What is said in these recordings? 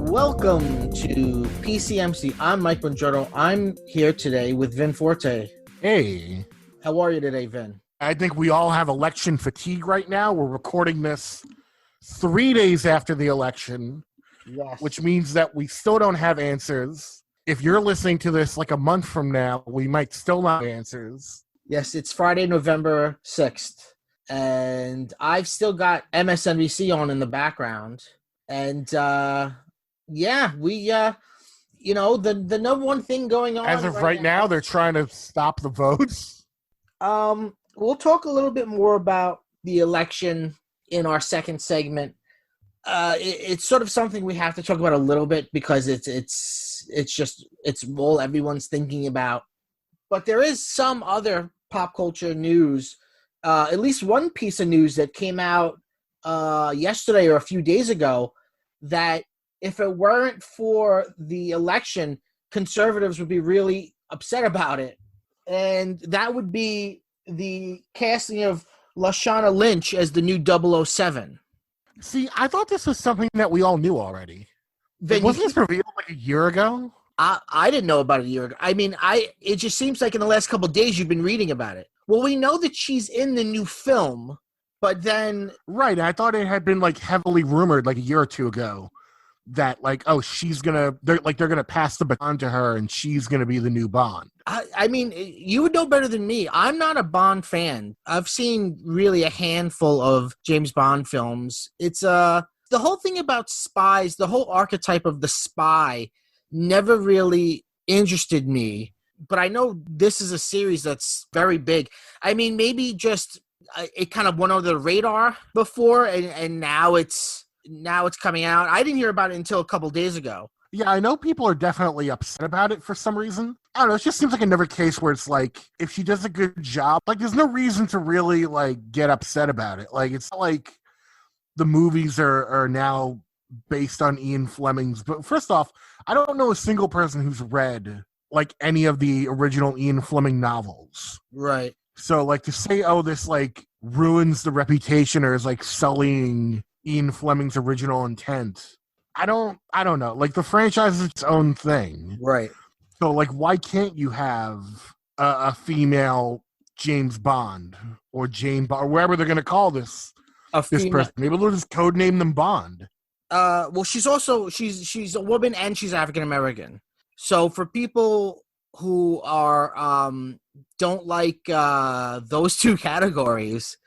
Welcome to PCMC. I'm Mike Bongiorno. I'm here today with Vin Forte. Hey, How are you today, Vin? I think we all have election fatigue right now. We're recording this 3 days after the election, Yes. which means that we still don't have answers. If you're listening to this like a month from now, we might still not have answers. Yes, it's Friday, November 6th, and I've still got MSNBC on in the background. And the number one thing going on As of right now, they're trying to stop the votes. We'll talk a little bit more about the election in our second segment. It's sort of something we have to talk about a little bit because it's all everyone's thinking about. But there is some other pop culture news, at least one piece of news that came out yesterday or a few days ago, that if it weren't for the election, conservatives would be really upset about it. And that would be the casting of Lashana Lynch as the new 007. See, I thought this was something that we all knew already. Then Wasn't this revealed like a year ago? I didn't know about it a year ago. I mean, it just seems like in the last couple of days you've been reading about it. Well, we know that she's in the new film, but then... Right, I thought it had been like heavily rumored like a year or two ago that like, oh, they're gonna pass the baton to her and she's gonna be the new Bond. I mean, you would know better than me. I'm not a Bond fan. I've seen really a handful of James Bond films. It's the whole thing about spies, the whole archetype of the spy never really interested me. But I know this is a series that's very big. I mean, maybe just it kind of went under the radar before, and now it's coming out. I didn't hear about it until a couple days ago. Yeah, I know people are definitely upset about it for some reason. I don't know, it just seems like another case where it's like, if she does a good job, like there's no reason to really like get upset about it. Like it's not like the movies are now based on Ian Fleming's. But first off, I don't know a single person who's read like any of the original Ian Fleming novels. Right. So like to say, oh, this like ruins the reputation or is like sullying Ian Fleming's original intent. I don't know. Like the franchise is its own thing. Right. So like why can't you have a female James Bond or Jane Bond or wherever they're gonna call this person? Maybe they'll just codename them Bond. Well, she's a woman and she's African American. So for people who are don't like those two categories,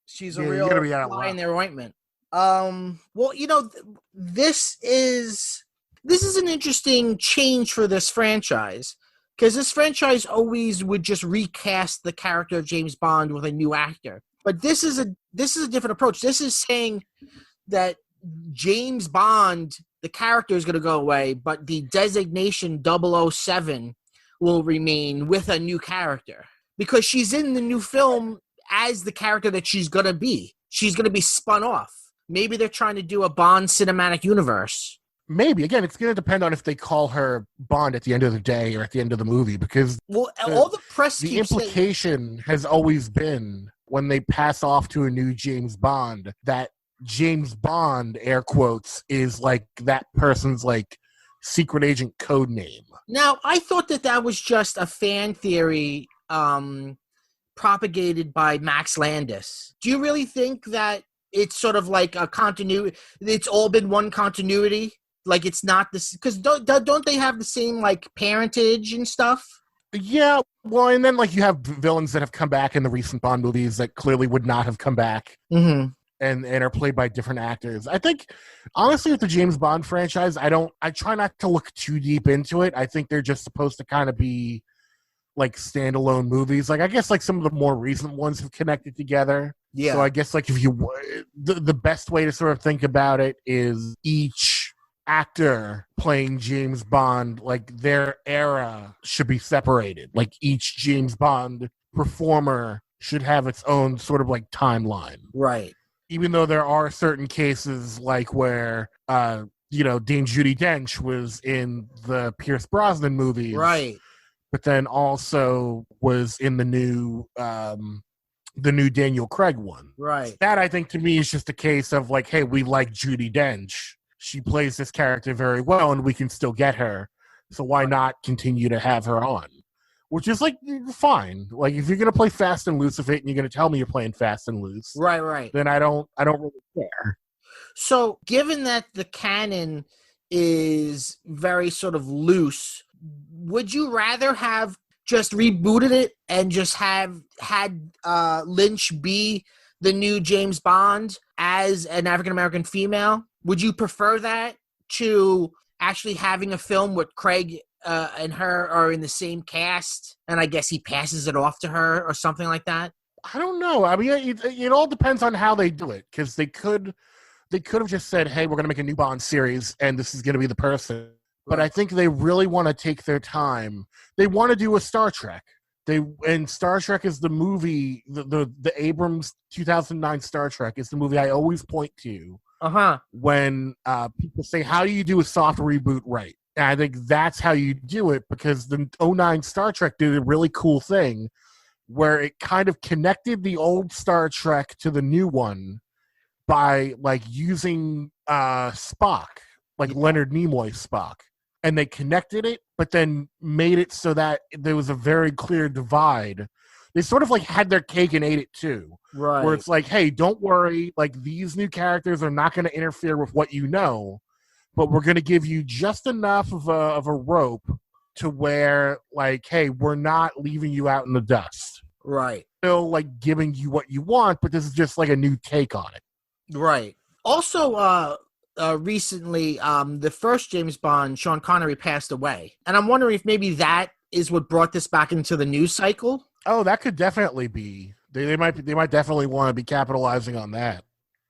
she's a real fly in their ointment. Well, you know, this is an interesting change for this franchise because this franchise always would just recast the character of James Bond with a new actor. But this is a different approach. This is saying that James Bond, the character, is going to go away, but the designation 007 will remain with a new character because she's in the new film as the character that she's going to be. She's going to be spun off. Maybe they're trying to do a Bond cinematic universe. Maybe. Again, it's going to depend on if they call her Bond at the end of the day or at the end of the movie because all the press the implication has always been when they pass off to a new James Bond that James Bond, air quotes, is like that person's like secret agent code name. Now, I thought that was just a fan theory propagated by Max Landis. Do you really think that it's sort of like a continuity? It's all been one continuity? Like it's not this, because don't they have the same like parentage and stuff? Yeah, well, and then like you have villains that have come back in the recent Bond movies that clearly would not have come back. Mm-hmm. And are played by different actors. I think, honestly, with the James Bond franchise, I try not to look too deep into it. I think they're just supposed to kind of be like standalone movies. Like I guess like some of the more recent ones have connected together. Yeah. So I guess like if you the best way to sort of think about it is each actor playing James Bond, like their era should be separated. Like each James Bond performer should have its own sort of like timeline. Right. Even though there are certain cases like where, Dame Judi Dench was in the Pierce Brosnan movies. Right. But then also was in the new Daniel Craig one. Right. That, I think, to me is just a case of like, hey, we like Judi Dench. she plays this character very well and we can still get her. So why not continue to have her on? Which is like fine. Like if you're gonna play fast and loose with it and you're gonna tell me you're playing fast and loose, Right. then I don't really care. So given that the canon is very sort of loose, would you rather have just rebooted it and just had Lynch be the new James Bond as an African American female? Would you prefer that to actually having a film with Craig and her are in the same cast, and I guess he passes it off to her or something like that? I don't know. I mean, it all depends on how they do it, because they could have just said, "Hey, we're going to make a new Bond series, and this is going to be the person." But I think they really want to take their time. They want to do a Star Trek. And Star Trek is the movie, the Abrams 2009 Star Trek is the movie I always point to when people say, "How do you do a soft reboot right?" And I think that's how you do it, because the 2009 Star Trek did a really cool thing where it kind of connected the old Star Trek to the new one by like using Spock, like Leonard Nimoy's Spock. And they connected it, but then made it so that there was a very clear divide. They sort of like had their cake and ate it too. Right. Where it's like, hey, don't worry. Like these new characters are not going to interfere with what you know, but we're going to give you just enough of a rope to where like, hey, we're not leaving you out in the dust. Right. Still like giving you what you want, but this is just like a new take on it. Right. Also, recently, the first James Bond, Sean Connery, passed away. And I'm wondering if maybe that is what brought this back into the news cycle. Oh, that could definitely be. They might definitely want to be capitalizing on that.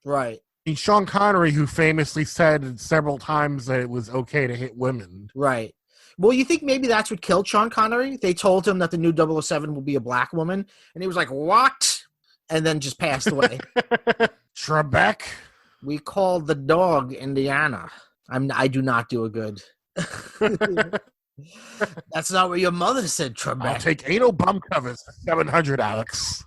Right. I mean, Sean Connery, who famously said several times that it was okay to hit women. Right. Well, you think maybe that's what killed Sean Connery? They told him that the new 007 will be a black woman, and he was like, "What?" And then just passed away. Trebek? We called the dog Indiana. I do not do a good. That's not what your mother said, Trebek. I'll take anal bum covers for 700, Alex.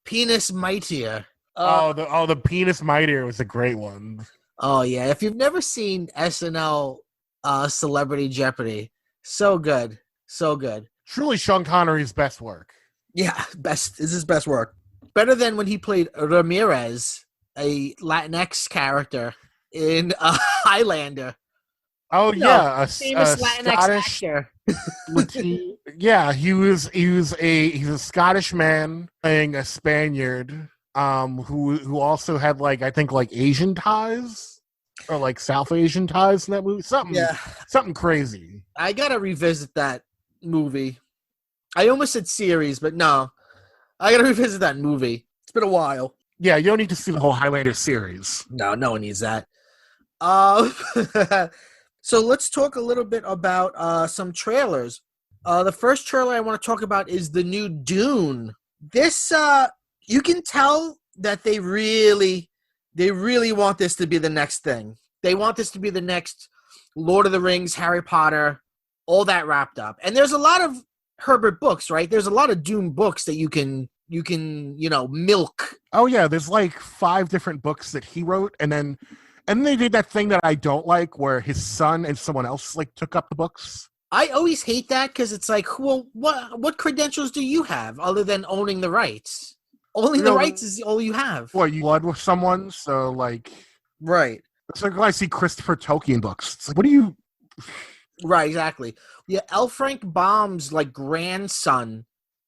Penis mightier. The penis mightier was a great one. Oh yeah, if you've never seen SNL Celebrity Jeopardy, so good. Truly Sean Connery's best work. Yeah, this is his best work. Better than when he played Ramirez, a Latinx character in Highlander. Oh yeah, a famous Latinx Scottish actor. Yeah, he's a Scottish man playing a Spaniard, who also had like I think like Asian ties or like South Asian ties in that movie. Something crazy. I gotta revisit that movie. I almost said series, but no, I gotta revisit that movie. It's been a while. Yeah, you don't need to see the whole Highlander series. No one needs that. So let's talk a little bit about some trailers. The first trailer I want to talk about is the new Dune. This, you can tell that they really want this to be the next thing. They want this to be the next Lord of the Rings, Harry Potter, all that wrapped up. And there's a lot of Herbert books, right? There's a lot of Dune books that you can milk. Oh yeah, there's like 5 different books that he wrote, and then they did that thing that I don't like, where his son and someone else like took up the books. I always hate that because it's like, well, what credentials do you have other than owning the rights? Owning the rights is all you have. Well, you blood with someone, so like, right. It's like when I see Christopher Tolkien books. It's like, what do you? Right, exactly. Yeah, L. Frank Baum's like grandson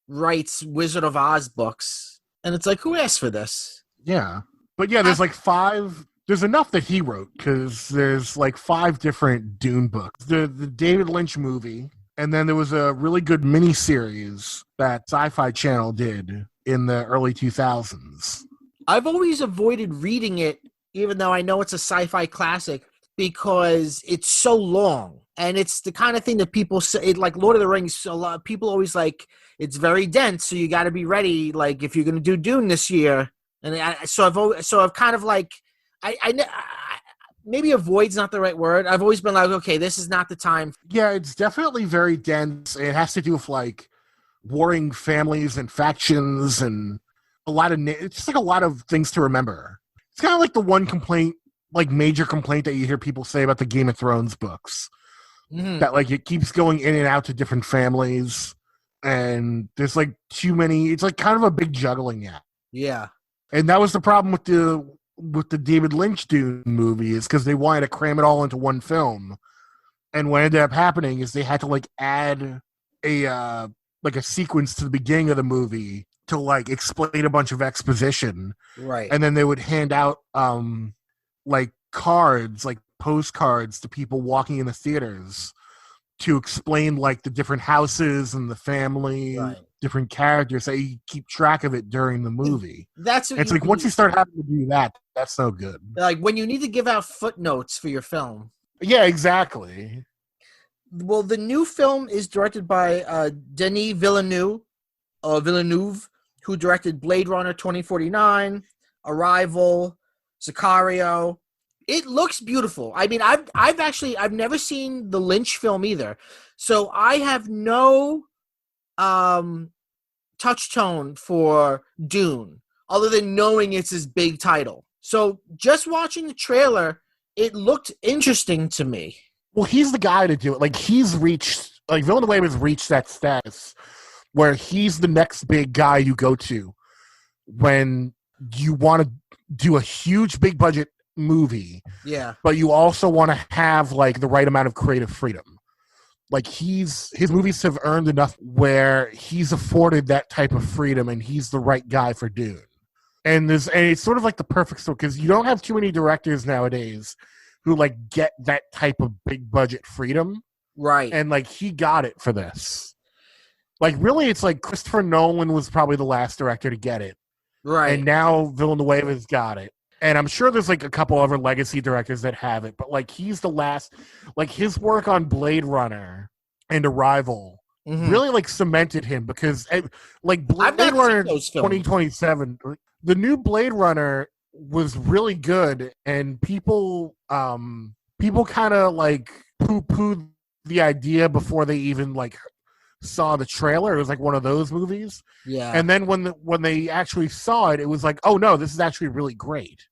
writes Wizard of Oz books, and it's like, who asked for this? Yeah, but yeah, there's like 5. There's enough that he wrote, because there's like 5 different Dune books. The David Lynch movie, and then there was a really good miniseries that Sci-Fi Channel did in the early 2000s. I've always avoided reading it, even though I know it's a sci-fi classic, because it's so long. And it's the kind of thing that people say, like Lord of the Rings, a lot of people always like, it's very dense, so you got to be ready, like, if you're going to do Dune this year. And I've kind of like, I maybe avoid's not the right word. I've always been like, okay, this is not the time. Yeah, it's definitely very dense. It has to do with like warring families and factions and it's just like a lot of things to remember. It's kind of like the one complaint like major complaint that you hear people say about the Game of Thrones books. Mm-hmm. That like it keeps going in and out to different families, and there's like too many. It's like kind of a big juggling act. Yeah. And that was the problem with the David Lynch Dune movie, is because they wanted to cram it all into one film. And what ended up happening is they had to like add a like a sequence to the beginning of the movie to like explain a bunch of exposition. Right. And then they would hand out like cards, like postcards to people walking in the theaters to explain like the different houses and the family, Right. different characters, so you keep track of it during the movie. That's what It's like once you start having to do that, that's no good. Like when you need to give out footnotes for your film. Yeah, exactly. Well, the new film is directed by Denis Villeneuve, who directed Blade Runner 2049, Arrival, Sicario. It looks beautiful. I mean, I've never seen the Lynch film either, so I have no touchstone for Dune other than knowing it's his big title. So just watching the trailer, it looked interesting to me. Well, he's the guy to do it. Like Villeneuve has reached that status where he's the next big guy you go to when you want to do a huge big budget movie. Yeah. But you also want to have like the right amount of creative freedom. Like his movies have earned enough where he's afforded that type of freedom, and he's the right guy for Dune. And it's sort of like the perfect story, because you don't have too many directors nowadays who like get that type of big budget freedom. Right. And like he got it for this. Like really, it's like Christopher Nolan was probably the last director to get it. Right. And now Villeneuve has got it. And I'm sure there's like a couple other legacy directors that have it, but like he's the last. Like his work on Blade Runner and Arrival really like cemented him, because like Blade Runner 2027, the new Blade Runner was really good, and people kind of like poo-pooed the idea before they even like saw the trailer. It was like one of those movies. Yeah. And then when they actually saw it, it was like, oh no, this is actually really great.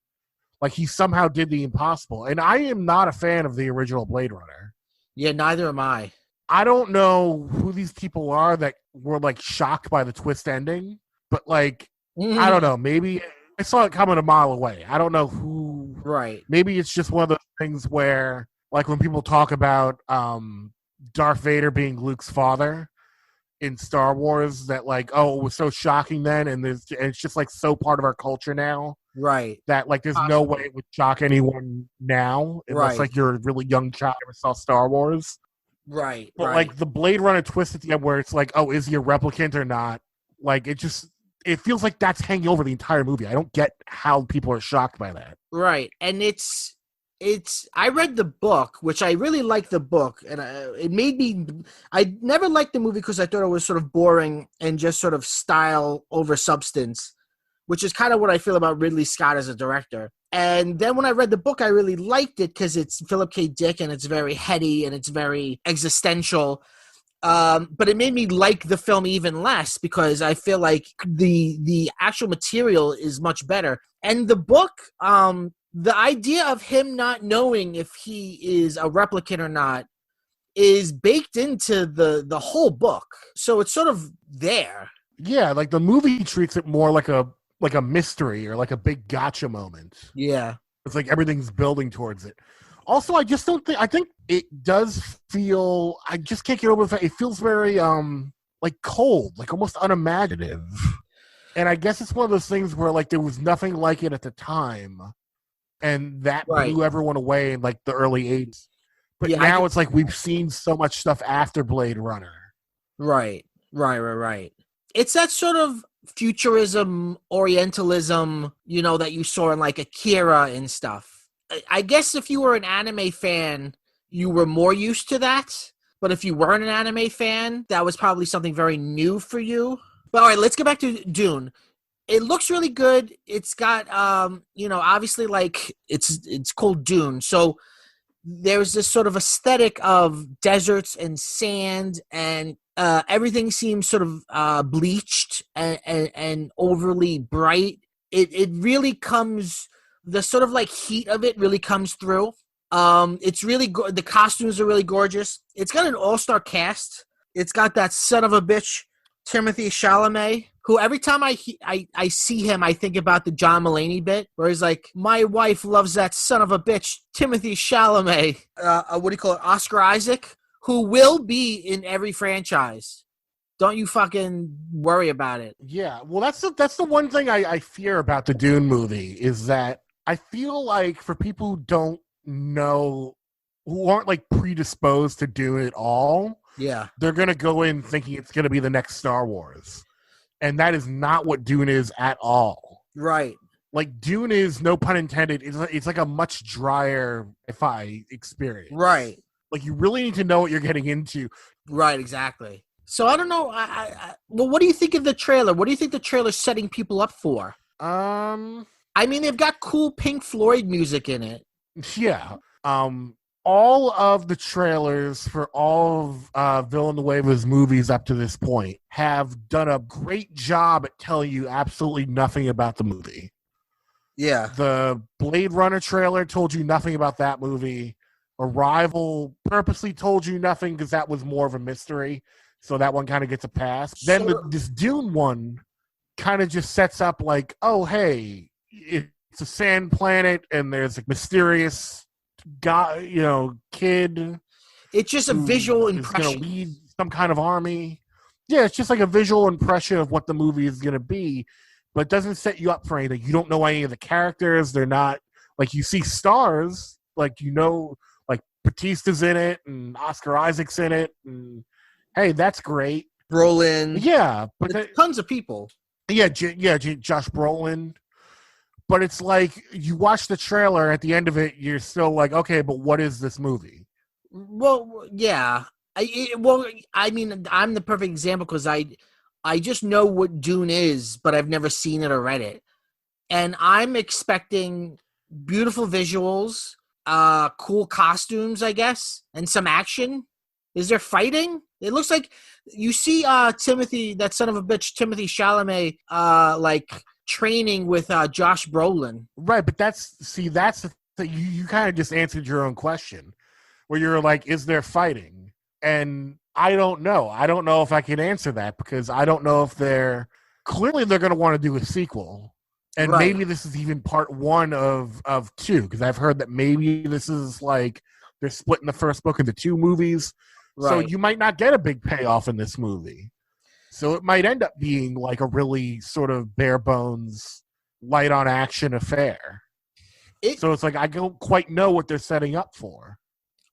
Like he somehow did the impossible. And I am not a fan of the original Blade Runner. Yeah, neither am I. I don't know who these people are that were like shocked by the twist ending, but like I don't know, maybe I saw it coming a mile away. I don't know who. Right. Maybe it's just one of those things where, like, when people talk about Darth Vader being Luke's father in Star Wars, that like, oh, it was so shocking then, and it's just like so part of our culture now. Right. That like there's no way it would shock anyone now unless like you're a really young child who never saw Star Wars. Right. But like the Blade Runner twist at the end where it's like, oh, is he a replicant or not? Like it feels like that's hanging over the entire movie. I don't get how people are shocked by that. Right. And it's I read the book, which I really liked the book, and it made me. I never liked the movie because I thought it was sort of boring and just sort of style over substance, which is kind of what I feel about Ridley Scott as a director. And then when I read the book, I really liked it because it's Philip K. Dick and it's very heady and it's very existential. But it made me like the film even less because I feel like the actual material is much better. And the book, the idea of him not knowing if he is a replicant or not is baked into the whole book. So it's sort of there. Yeah, like the movie treats it more like a mystery or like a big gotcha moment. Yeah. It's like everything's building towards it. Also, I just don't think, I think it does feel, I just can't get over the fact, it feels very, like cold, like almost unimaginative. And I guess it's one of those things where like there was nothing like it at the time. And that blew everyone away in like the early 80s. But now it's like we've seen so much stuff after Blade Runner. Right. It's that sort of futurism, orientalism, you know, that you saw in like Akira and stuff. I guess if you were an anime fan, you were more used to that. But if you weren't an anime fan, that was probably something very new for you. But all right, let's get back to Dune. It looks really good. It's got, you know, obviously like it's called Dune. So there's this sort of aesthetic of deserts and sand, and everything seems sort of bleached and overly bright. It really comes The sort of like heat of it really comes through. It's really the costumes are really gorgeous. It's got an all-star cast. It's got that son of a bitch Timothy Chalamet, who every time I see him, I think about the John Mulaney bit where he's like, "My wife loves that son of a bitch Timothy Chalamet." What do you call it? Oscar Isaac, who will be in every franchise. Don't you fucking worry about it. Yeah, well, that's the one thing I fear about the Dune movie is that I feel like for people who don't know, who aren't like predisposed to Dune at all, yeah, they're gonna go in thinking it's gonna be the next Star Wars, and that is not what Dune is at all. Right. Like Dune is, no pun intended, it's like a much drier sci-fi experience. Right. Like you really need to know what you're getting into. Right. Exactly. So I don't know. Well, what do you think of the trailer? What do you think the trailer's setting people up for? I mean, they've got cool Pink Floyd music in it. Yeah. All of the trailers for all of Villanueva's movies up to this point have done a great job at telling you absolutely nothing about the movie. Yeah. The Blade Runner trailer told you nothing about that movie. Arrival purposely told you nothing because that was more of a mystery. So that one kind of gets a pass. Then this Dune one kind of just sets up like, oh, hey, it's a sand planet and there's a mysterious guy, kid. It's just a visual impression. Going to lead some kind of army. Yeah, it's just like a visual impression of what the movie is going to be, but it doesn't set you up for anything. You don't know any of the characters. They're not, like, you see stars, like, like Batista's in it and Oscar Isaac's in it, and hey, that's great. Brolin. Yeah, but tons of people. Yeah, Josh Brolin. But it's like you watch the trailer, at the end of it, you're still like, okay, but what is this movie? Well, yeah. I mean, I'm the perfect example because I just know what Dune is, but I've never seen it or read it. And I'm expecting beautiful visuals, cool costumes, I guess, and some action. Is there fighting? It looks like you see Timothy, that son of a bitch, Timothy Chalamet, like training with Josh Brolin. Right, but that's the thing. You kind of just answered your own question, where you're like, is there fighting? And I don't know. I don't know if I can answer that because I don't know if clearly they're going to want to do a sequel. And maybe this is even part one of two, because I've heard that maybe this is like they're splitting the first book into two movies. Right. So you might not get a big payoff in this movie. So it might end up being like a really sort of bare bones, light on action affair. So it's like I don't quite know what they're setting up for.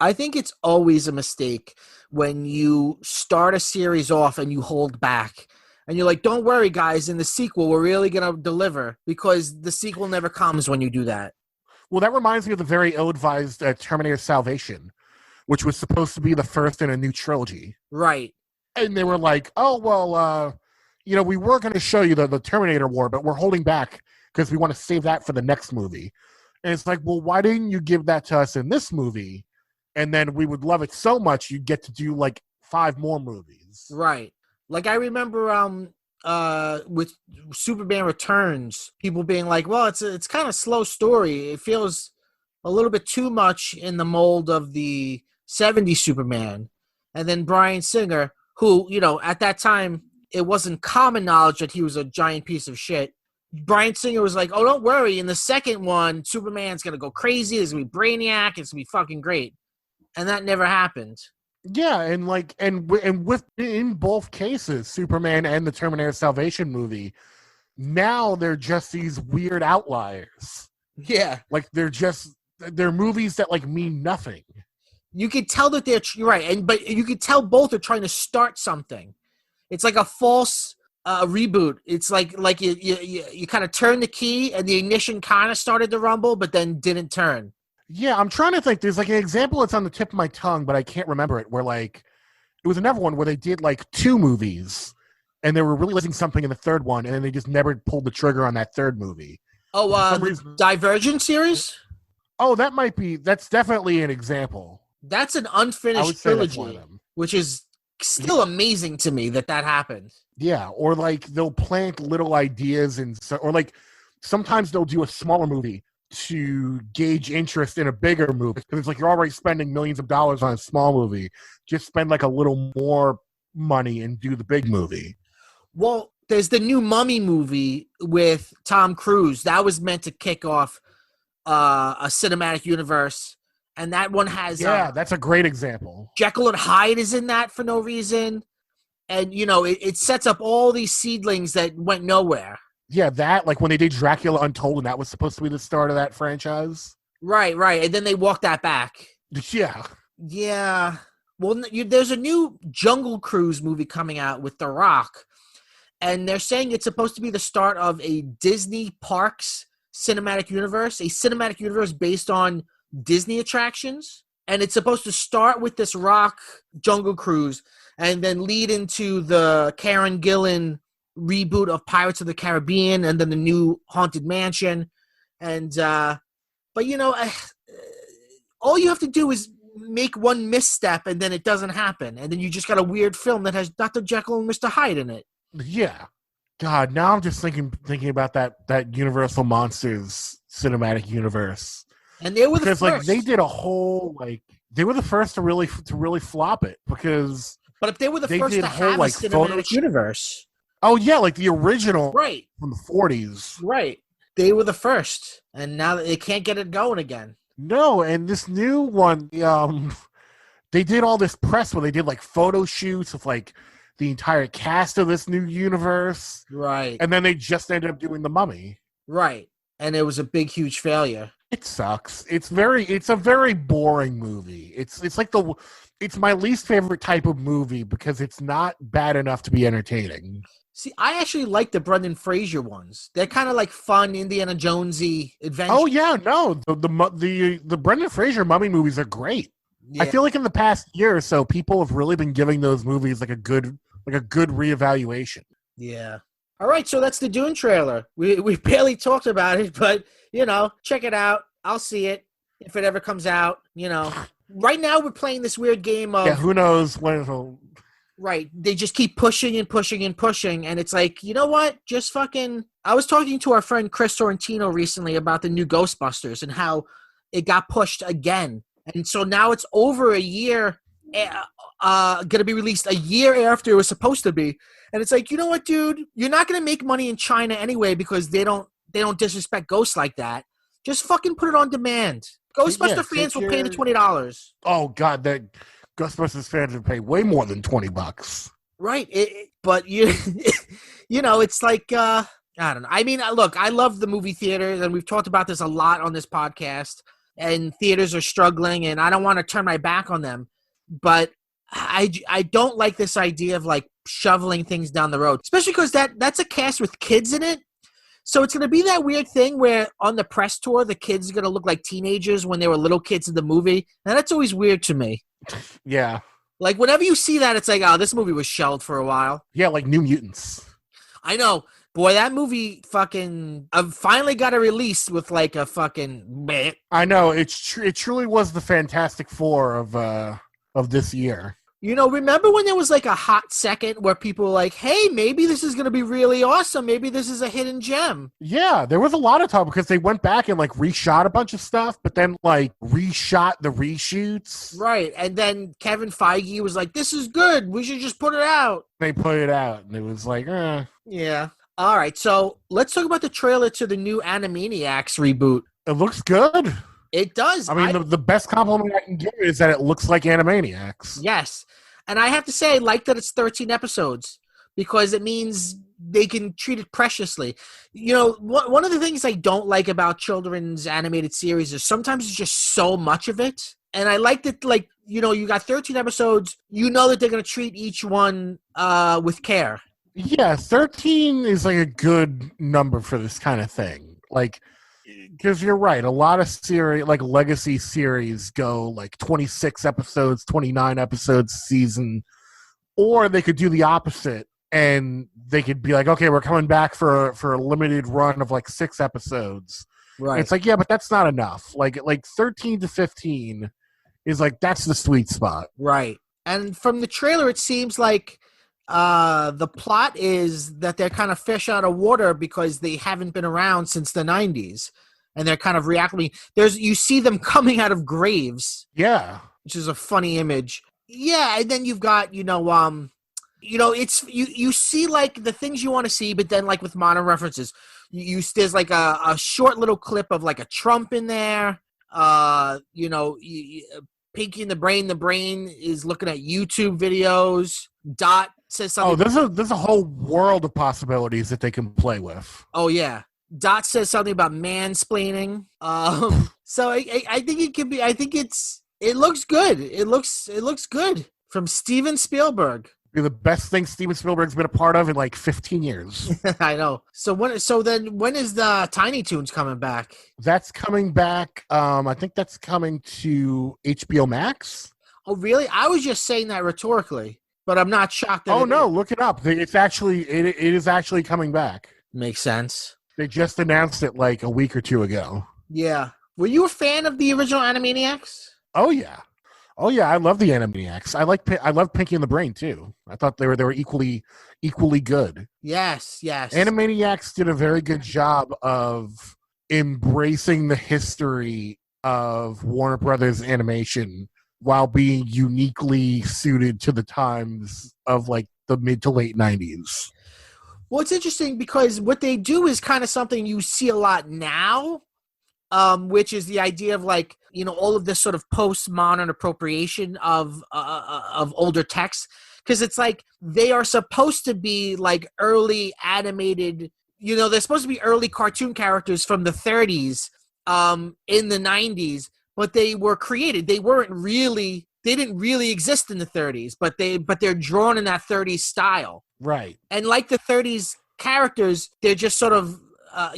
I think it's always a mistake when you start a series off and you hold back. And you're like, don't worry, guys, in the sequel, we're really going to deliver, because the sequel never comes when you do that. Well, that reminds me of the very ill-advised Terminator Salvation, which was supposed to be the first in a new trilogy. Right. And they were like, oh, well, we were going to show you the Terminator War, but we're holding back because we want to save that for the next movie. And it's like, well, why didn't you give that to us in this movie? And then we would love it so much you'd get to do like 5 more movies. Right. Like I remember with Superman Returns, people being like, well, it's kind of slow story. It feels a little bit too much in the mold of the 70s Superman. And then Bryan Singer, who, at that time, it wasn't common knowledge that he was a giant piece of shit. Bryan Singer was like, oh, don't worry. In the second one, Superman's going to go crazy. There's going to be Brainiac. It's going to be fucking great. And that never happened. Yeah, and in both cases, Superman and the Terminator Salvation movie, now they're just these weird outliers. Yeah. Like they're movies that like mean nothing. You could tell that you're right, but you could tell both are trying to start something. It's like a false reboot. It's like you kind of turn the key and the ignition kind of started to rumble, but then didn't turn. Yeah, I'm trying to think. There's like an example that's on the tip of my tongue, but I can't remember it, where like it was another one where they did like 2 movies and they were releasing something in the third one, and then they just never pulled the trigger on that third movie. Oh, the Divergent series? Oh, that's definitely an example. That's an unfinished trilogy, which is still amazing to me that happened. Yeah, or like they'll plant little ideas or like sometimes they'll do a smaller movie to gauge interest in a bigger movie. Because it's like you're already spending millions of dollars on a small movie. Just spend like a little more money and do the big movie. Well, there's the new Mummy movie with Tom Cruise. That was meant to kick off a cinematic universe. And that one has... that's a great example. Jekyll and Hyde is in that for no reason. And, it sets up all these seedlings that went nowhere. Yeah, that, like when they did Dracula Untold, and that was supposed to be the start of that franchise. Right. And then they walked that back. Yeah. Yeah. Well, there's a new Jungle Cruise movie coming out with The Rock. And they're saying it's supposed to be the start of a Disney Parks cinematic universe, a cinematic universe based on Disney attractions. And it's supposed to start with this Rock Jungle Cruise and then lead into the Karen Gillan reboot of Pirates of the Caribbean and then the new Haunted Mansion. And, but all you have to do is make one misstep and then it doesn't happen. And then you just got a weird film that has Dr. Jekyll and Mr. Hyde in it. Yeah. God, now I'm just thinking about that Universal Monsters cinematic universe. And they were the first. Like they did a whole they were the first to really flop it because. But if they were the first to have a cinematic universe. Oh yeah, like the original, right, from the 40s. Right, they were the first, and now they can't get it going again. No, and this new one, they did all this press where they did like photo shoots of like the entire cast of this new universe. Right, and then they just ended up doing The Mummy. Right, and it was a big, huge failure. It sucks. It's a very boring movie. It's my least favorite type of movie because it's not bad enough to be entertaining. See, I actually like the Brendan Fraser ones. They're kind of like fun Indiana Jonesy adventure. Oh yeah, no, the Brendan Fraser Mummy movies are great. Yeah. I feel like in the past year or so, people have really been giving those movies like a good reevaluation. Yeah. All right, so that's the Dune trailer. We barely talked about it, but check it out. I'll see it if it ever comes out. Right now we're playing this weird game of who knows when it'll. Right. They just keep pushing and pushing and pushing. And it's like, you know what? Just fucking... I was talking to our friend Chris Sorrentino recently about the new Ghostbusters and how it got pushed again. And so now it's over a year, going to be released a year after it was supposed to be. And it's like, you know what, dude? You're not going to make money in China anyway because they don't disrespect ghosts like that. Just fucking put it on demand. Ghostbuster fans will pay the $20. Oh, God, that... Ghostbusters fans would pay way more than $20. Right. But it's like, I don't know. I mean, look, I love the movie theaters, and we've talked about this a lot on this podcast, and theaters are struggling, and I don't want to turn my back on them. But I don't like this idea of like shoveling things down the road, especially because that's a cast with kids in it. So it's going to be that weird thing where on the press tour, the kids are going to look like teenagers when they were little kids in the movie. And that's always weird to me. Yeah. Like, whenever you see that, it's like, oh, this movie was shelved for a while. Yeah, like New Mutants. I know. Boy, that movie fucking finally got a release with like a fucking... Bleh. I know. It truly was the Fantastic Four of this year. Remember when there was like a hot second where people were like, hey, maybe this is going to be really awesome. Maybe this is a hidden gem. Yeah, there was a lot of talk because they went back and like reshot a bunch of stuff, but then like reshot the reshoots. Right. And then Kevin Feige was like, this is good. We should just put it out. They put it out and it was like, Yeah. All right. So let's talk about the trailer to the new Animaniacs reboot. It looks good. It does. I mean, the best compliment I can give is that it looks like Animaniacs. Yes. And I have to say, I like that it's 13 episodes because it means they can treat it preciously. One of the things I don't like about children's animated series is sometimes it's just so much of it. And I like that, like, you got 13 episodes. That they're going to treat each one with care. Yeah, 13 is like a good number for this kind of thing. Like, because you're right, a lot of series, like legacy series, go like 26 episodes, 29 episodes a season, or they could do the opposite, and they could be like, okay, we're coming back for a limited run of like 6 episodes. Right. And it's like, yeah, but that's not enough. Like 13 to 15 is like, that's the sweet spot. Right. And from the trailer, it seems like the plot is that they're kind of fish out of water because they haven't been around since the 90s. and they're kind of reacting. You see them coming out of graves. Yeah. Which is a funny image. Yeah, and then you've got, it's you see like the things you want to see, but then like with modern references, there's like a short little clip of like a Trump in there. Pinky and the Brain is looking at YouTube videos. Dot says something. Oh, there's a whole world of possibilities that they can play with. Oh yeah. Dot says something about mansplaining. So I think it could be. I think it looks good. It looks good from Steven Spielberg. Be the best thing Steven Spielberg's been a part of in like 15 years. I know. So when is the Tiny Toons coming back? That's coming back. I think that's coming to HBO Max. Oh really? I was just saying that rhetorically, but I'm not shocked. Look it up. It is actually coming back. Makes sense. They just announced it like a week or two ago. Yeah. Were you a fan of the original Animaniacs? Oh yeah. I love the Animaniacs. I love Pinky and the Brain too. I thought they were equally good. Yes. Animaniacs did a very good job of embracing the history of Warner Brothers animation while being uniquely suited to the times of like the mid to late 90s. Well, it's interesting because what they do is kind of something you see a lot now. Which is the idea of like, all of this sort of postmodern appropriation of older texts. Because it's like they are supposed to be like early animated, they're supposed to be early cartoon characters from the 30s in the 90s, but they were created. They didn't really exist in the 30s, but they're drawn in that 30s style. Right. And like the 30s characters, they're just sort of,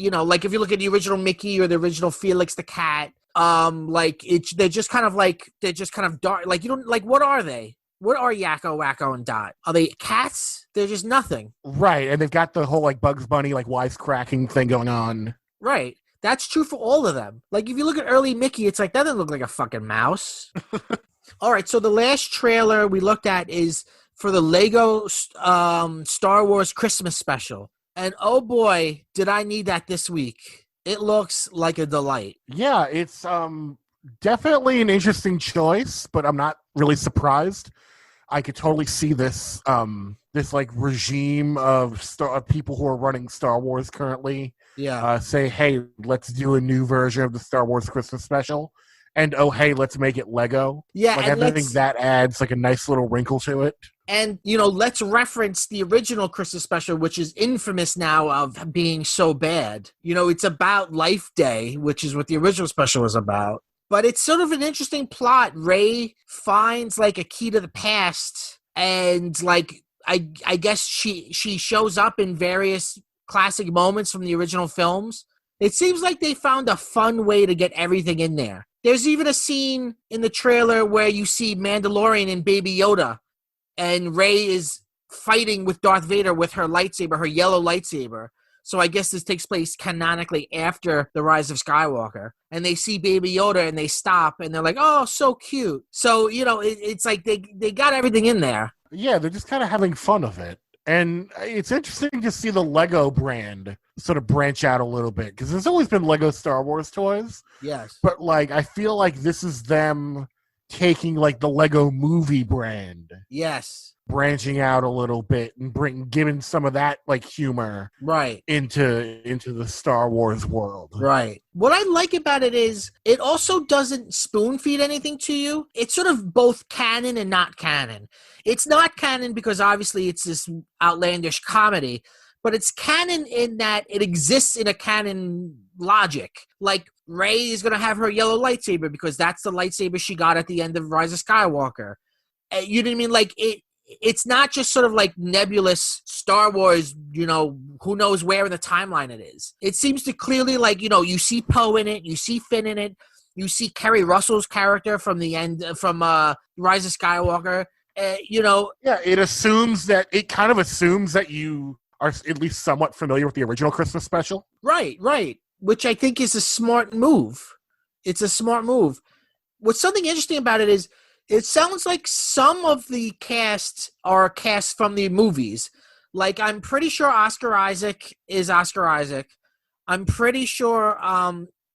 like if you look at the original Mickey or the original Felix the Cat, they're just kind of dark. Like, what are they? What are Yakko, Wacko, and Dot? Are they cats? They're just nothing. Right, and they've got the whole like Bugs Bunny like wisecracking thing going on. Right. That's true for all of them. Like if you look at early Mickey, it's like that doesn't look like a fucking mouse. All right, so the last trailer we looked at is for the Lego Star Wars Christmas special. And oh boy, did I need that this week. It looks like a delight. Yeah, it's definitely an interesting choice, but I'm not really surprised. I could totally see this this like regime of people who are running Star Wars currently. Yeah. Say, hey, let's do a new version of the Star Wars Christmas special. And oh hey, let's make it Lego. Yeah, like I think that adds like a nice little wrinkle to it. And let's reference the original Christmas special, which is infamous now of being so bad. It's about Life Day, which is what the original special was about. But it's sort of an interesting plot. Rey finds like a key to the past, and like I guess she shows up in various classic moments from the original films. It seems like they found a fun way to get everything in there. There's even a scene in the trailer where you see Mandalorian and Baby Yoda, and Rey is fighting with Darth Vader with her lightsaber, her yellow lightsaber. So I guess this takes place canonically after The Rise of Skywalker. And they see Baby Yoda and they stop and they're like, oh, so cute. So, it's like they got everything in there. Yeah, they're just kind of having fun of it. And it's interesting to see the Lego brand sort of branch out a little bit, because there's always been Lego Star Wars toys. Yes. But like, I feel like this is them taking like the Lego movie brand. Yes. Branching out a little bit and giving some of that like humor right into the Star Wars world. Right. What I like about it is it also doesn't spoon feed anything to you. It's sort of both canon and not canon. It's not canon because obviously it's this outlandish comedy, but it's canon in that it exists in a canon logic. Like Rey is going to have her yellow lightsaber because that's the lightsaber she got at the end of Rise of Skywalker. You know what I mean? Like it's not just sort of like nebulous Star Wars, who knows where in the timeline it is. It seems to clearly like, you see Poe in it, you see Finn in it, you see Kerry Russell's character from the end, from Rise of Skywalker, Yeah, it kind of assumes that you are at least somewhat familiar with the original Christmas special. Right. Which I think is a smart move. It's a smart move. What's something interesting about it is, it sounds like some of the cast are cast from the movies. Like, I'm pretty sure Oscar Isaac is Oscar Isaac. I'm pretty sure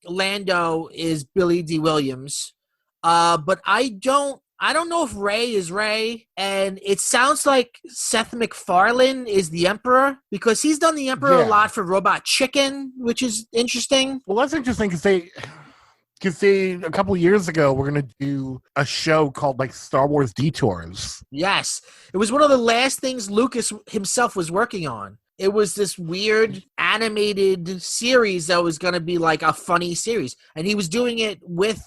Lando is Billy D. Williams. But I don't know if Ray is Ray, and it sounds like Seth MacFarlane is the Emperor because he's done the Emperor a lot for Robot Chicken, which is interesting. Well, that's interesting because they a couple of years ago were going to do a show called like Star Wars Detours. Yes, it was one of the last things Lucas himself was working on. It was this weird animated series that was going to be like a funny series, and he was doing it with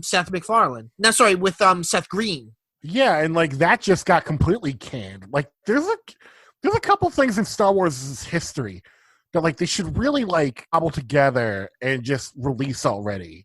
Seth MacFarlane. No, sorry, with Seth Green. Yeah, and like that just got completely canned. Like there's a couple things in Star Wars' history that like they should really like cobble together and just release already.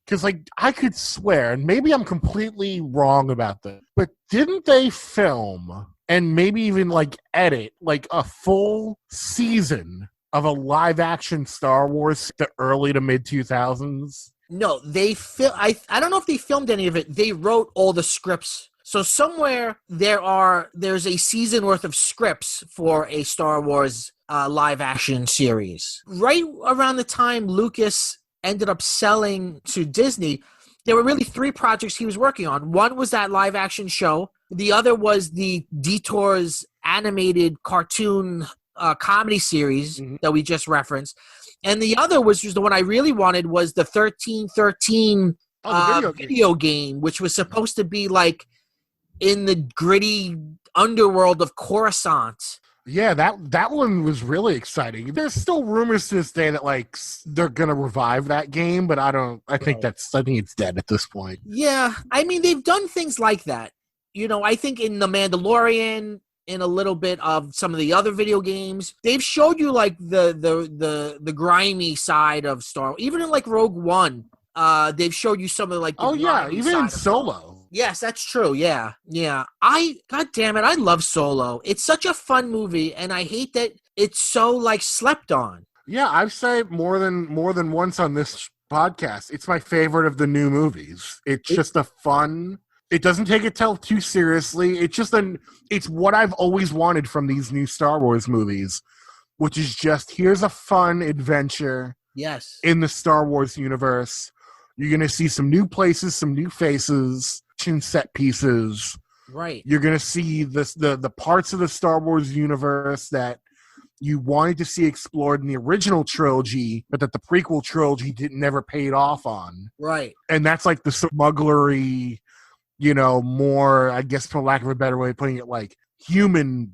Because like I could swear, and maybe I'm completely wrong about this, but didn't they film and maybe even like edit like a full season of a live action Star Wars the early to mid 2000s? No, they I don't know if they filmed any of it. They wrote all the scripts. So somewhere there's a season worth of scripts for a Star Wars live action series. Right around the time Lucas ended up selling to Disney, there were really 3 projects he was working on. One was that live action show. The other was the Detours animated cartoon comedy series that we just referenced. And the other was the one I really wanted was the 1313 video game, which was supposed to be like in the gritty underworld of Coruscant. Yeah, that one was really exciting. There's still rumors to this day that like they're gonna revive that game, but I think it's dead at this point. Yeah, I mean they've done things like that. You know, I think in The Mandalorian, in a little bit of some of the other video games, they've showed you like the grimy side of Star Wars. Even in like Rogue One, they've showed you some of like even in Solo. Yes, that's true. Yeah. God damn it, I love Solo. It's such a fun movie, and I hate that it's so like slept on. Yeah, I've said more than once on this podcast. It's my favorite of the new movies. It's just a fun. It doesn't take itself too seriously. It's what I've always wanted from these new Star Wars movies, which is just here's a fun adventure. Yes. In the Star Wars universe, you're going to see some new places, some new faces, set pieces. Right. You're going to see the parts of the Star Wars universe that you wanted to see explored in the original trilogy, but that the prequel trilogy never paid off on. Right. And that's like the smugglery, more, I guess, for lack of a better way of putting it, like human,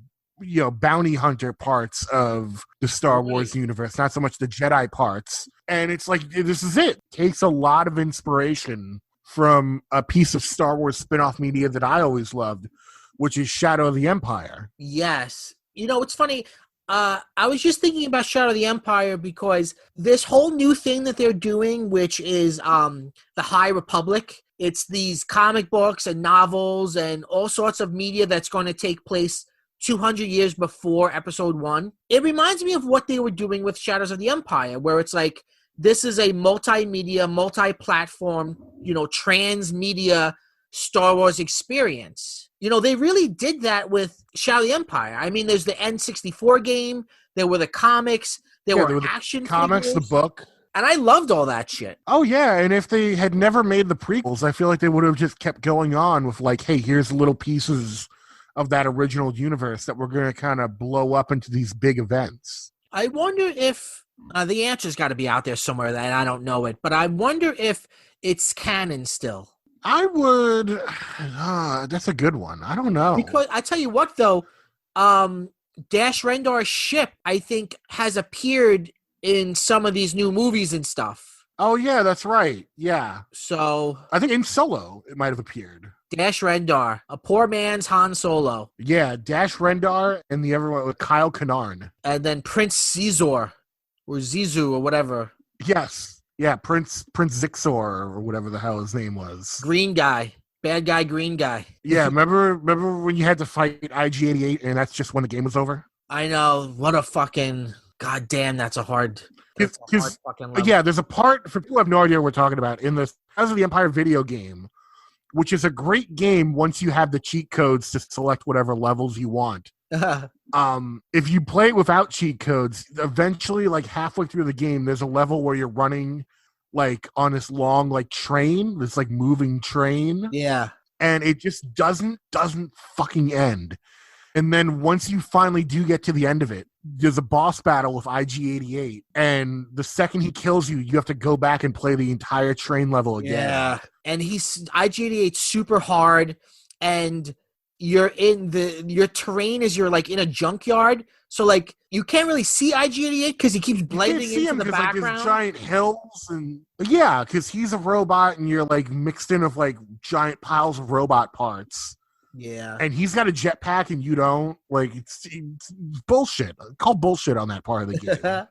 bounty hunter parts of the Star Wars universe, not so much the Jedi parts. And it's like, this is it. Takes a lot of inspiration from a piece of Star Wars spin-off media that I always loved, which is Shadow of the Empire. Yes. It's funny. I was just thinking about Shadow of the Empire because this whole new thing that they're doing, which is the High Republic, it's these comic books and novels and all sorts of media that's going to take place 200 years before Episode 1. It reminds me of what they were doing with Shadows of the Empire, where it's like, this is a multimedia, multi-platform, transmedia Star Wars experience. They really did that with Shadow of the Empire. I mean, there's the N64 game. There were the comics. There were action comics, figures, the book. And I loved all that shit. Oh, yeah. And if they had never made the prequels, I feel like they would have just kept going on with like, hey, here's little pieces of that original universe that we're going to kind of blow up into these big events. I wonder if the answer's got to be out there somewhere that I don't know it, but I wonder if it's canon still. I would. That's a good one. I don't know. Because I tell you what, though, Dash Rendar's ship, I think, has appeared in some of these new movies and stuff. Oh, yeah, that's right. Yeah. So I think in Solo, it might have appeared. Dash Rendar, a poor man's Han Solo. Yeah, Dash Rendar and the other one with Kyle Katarn. And then Prince Zizor, or Zizu, or whatever. Yes. Yeah, Prince Zixor, or whatever the hell his name was. Green guy. Bad guy, green guy. Yeah, remember when you had to fight IG-88 and that's just when the game was over? I know. What a fucking... God damn, that's a hard fucking level. Yeah, there's a part, for people who have no idea what we're talking about, in the Shadows of the Empire video game, which is a great game once you have the cheat codes to select whatever levels you want. If you play it without cheat codes, eventually, like halfway through the game, there's a level where you're running like on this long like train, this like moving train. Yeah. And it just doesn't fucking end. And then once you finally do get to the end of it, there's a boss battle with IG-88. And the second he kills you, you have to go back and play the entire train level again. Yeah. And he's IG-88 super hard, and your terrain is you're like in a junkyard. So like you can't really see IG-88 because he keeps blending into the background. Like, there's giant hills and because he's a robot and you're like mixed in with like giant piles of robot parts. Yeah. And he's got a jetpack and you don't. Like, it's bullshit. Call bullshit on that part of the game.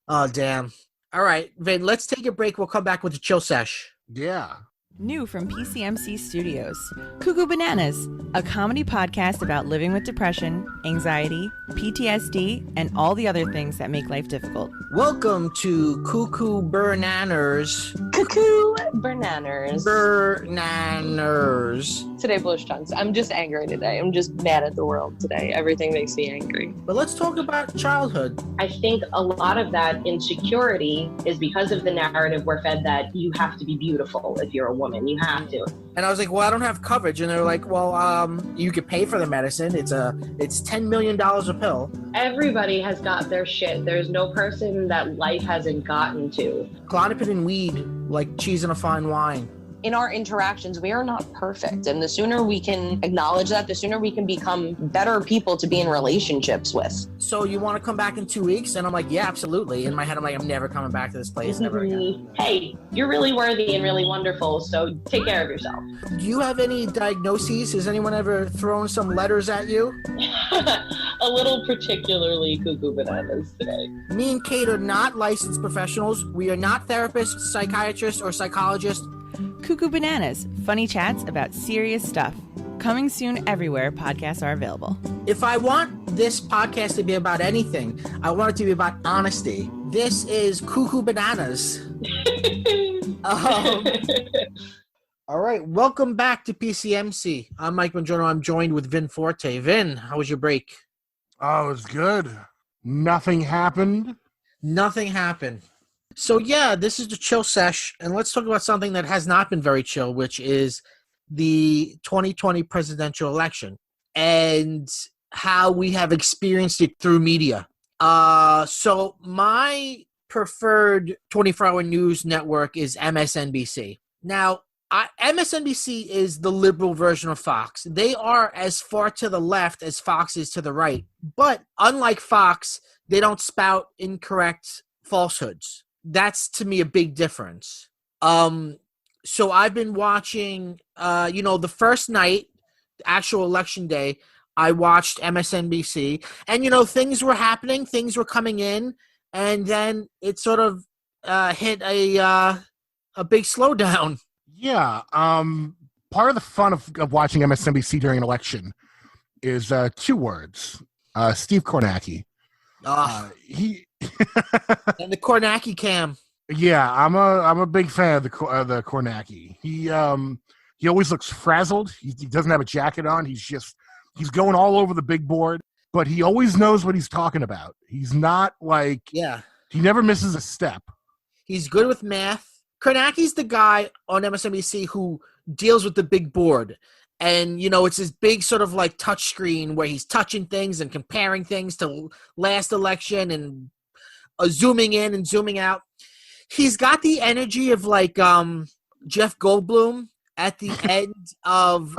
Oh, damn. All right, Vin, let's take a break. We'll come back with the chill sesh. Yeah. New from PCMC Studios, Cuckoo Bananas, a comedy podcast about living with depression, anxiety, PTSD, and all the other things that make life difficult. Welcome to Cuckoo Bananas. Cuckoo Bananas. Bananas. Today, Bush Chunks. I'm just angry today. I'm just mad at the world today. Everything makes me angry. But let's talk about childhood. I think a lot of that insecurity is because of the narrative we're fed that you have to be beautiful if you're a woman. You have to. And I was like, well, I don't have coverage. And they're like, well, you could pay for the medicine. It's $10 million a pill. Everybody has got their shit. There's no person that life hasn't gotten to. Clonopin and weed, like cheese and a fine wine. In our interactions, we are not perfect. And the sooner we can acknowledge that, the sooner we can become better people to be in relationships with. So you want to come back in 2 weeks? And I'm like, yeah, absolutely. In my head, I'm like, I'm never coming back to this place ever again. Hey, you're really worthy and really wonderful, so take care of yourself. Do you have any diagnoses? Has anyone ever thrown some letters at you? A little particularly Cuckoo Bananas today. Me and Kate are not licensed professionals. We are not therapists, psychiatrists, or psychologists. Cuckoo Bananas, funny chats about serious stuff. Coming soon everywhere podcasts are available. If I want this podcast to be about anything, I want it to be about honesty. This is Cuckoo Bananas. All right, welcome back to PCMC. I'm Mike Bongiorno. I'm joined with Vin Forte. Vin, how was your break? Oh, it was good. Nothing happened. Nothing happened. So yeah, this is the chill sesh, and let's talk about something that has not been very chill, which is the 2020 presidential election and how we have experienced it through media. So my preferred 24-hour news network is MSNBC. Now, MSNBC is the liberal version of Fox. They are as far to the left as Fox is to the right. But unlike Fox, they don't spout incorrect falsehoods. That's, to me, a big difference. So I've been watching, the first night, actual election day, I watched MSNBC. And, things were happening, things were coming in, and then it sort of hit a big slowdown. Yeah. Part of the fun of watching MSNBC during an election is 2 words. Steve Kornacki. He and the Kornacki Cam. Yeah, I'm a big fan of the Kornacki. He always looks frazzled. He doesn't have a jacket on. He's going all over the big board, but he always knows what he's talking about. He's not like he never misses a step. He's good with math. Kornacki's the guy on MSNBC who deals with the big board. And, it's this big sort of like touch screen where he's touching things and comparing things to last election and zooming in and zooming out. He's got the energy of like Jeff Goldblum at the end of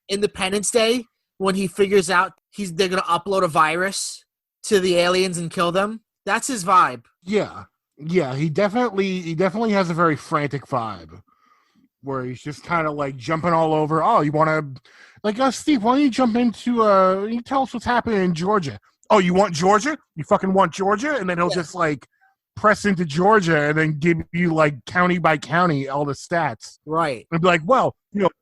Independence Day when he figures out they're going to upload a virus to the aliens and kill them. That's his vibe. Yeah. Yeah, he definitely has a very frantic vibe. Where he's just kind of like jumping all over. Oh, you want to, like, Steve, why don't you jump into, you tell us what's happening in Georgia. Oh, you want Georgia? You fucking want Georgia? And then he'll just like press into Georgia and then give you like county by county all the stats. Right. And be like, well,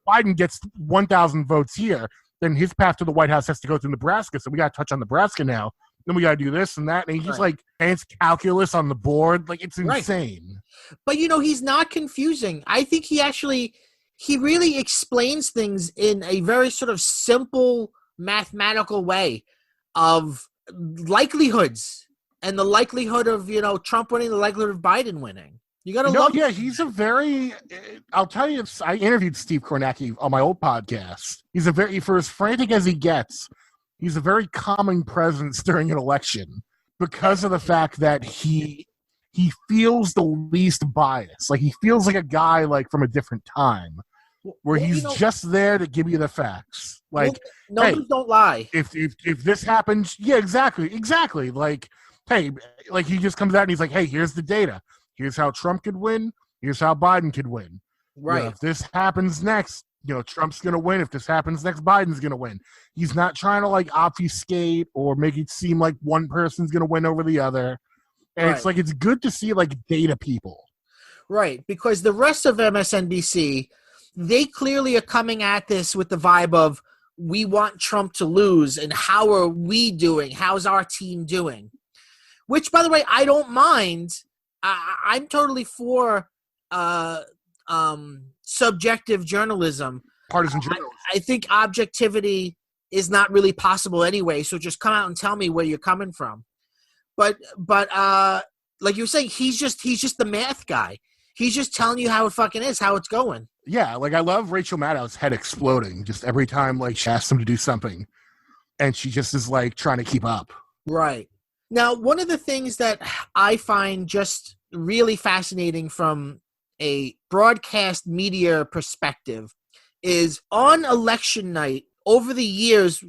Biden gets 1,000 votes here. Then his path to the White House has to go through Nebraska. So we got to touch on Nebraska now. Then we got to do this and that. And he's just like, adds calculus on the board. Like, it's insane. Right. But, he's not confusing. I think he really explains things in a very sort of simple mathematical way of likelihoods and the likelihood of, Trump winning, the likelihood of Biden winning. You gotta love. Yeah, he's a very. I'll tell you, I interviewed Steve Kornacki on my old podcast. He's a very, for as frantic as he gets, he's a very calming presence during an election because of the fact that he feels the least bias. Like he feels like a guy like from a different time, where he's just there to give you the facts. Like numbers don't lie. If this happens, yeah, exactly. Like, hey, like he just comes out and he's like, hey, here's the data. Here's how Trump could win. Here's how Biden could win. Right. You know, if this happens next, Trump's going to win. If this happens next, Biden's going to win. He's not trying to like obfuscate or make it seem like one person's going to win over the other. And it's like, it's good to see like data people. Right. Because the rest of MSNBC, they clearly are coming at this with the vibe of, we want Trump to lose. And how are we doing? How's our team doing? Which, by the way, I don't mind. I'm totally for subjective journalism. Partisan journalism. I think objectivity is not really possible anyway, so just come out and tell me where you're coming from. But like you were saying, he's just the math guy. He's just telling you how it fucking is, how it's going. Yeah, like I love Rachel Maddow's head exploding just every time like she asks him to do something, and she just is like trying to keep up. Right. Now, one of the things that I find just really fascinating from a broadcast media perspective is on election night, over the years,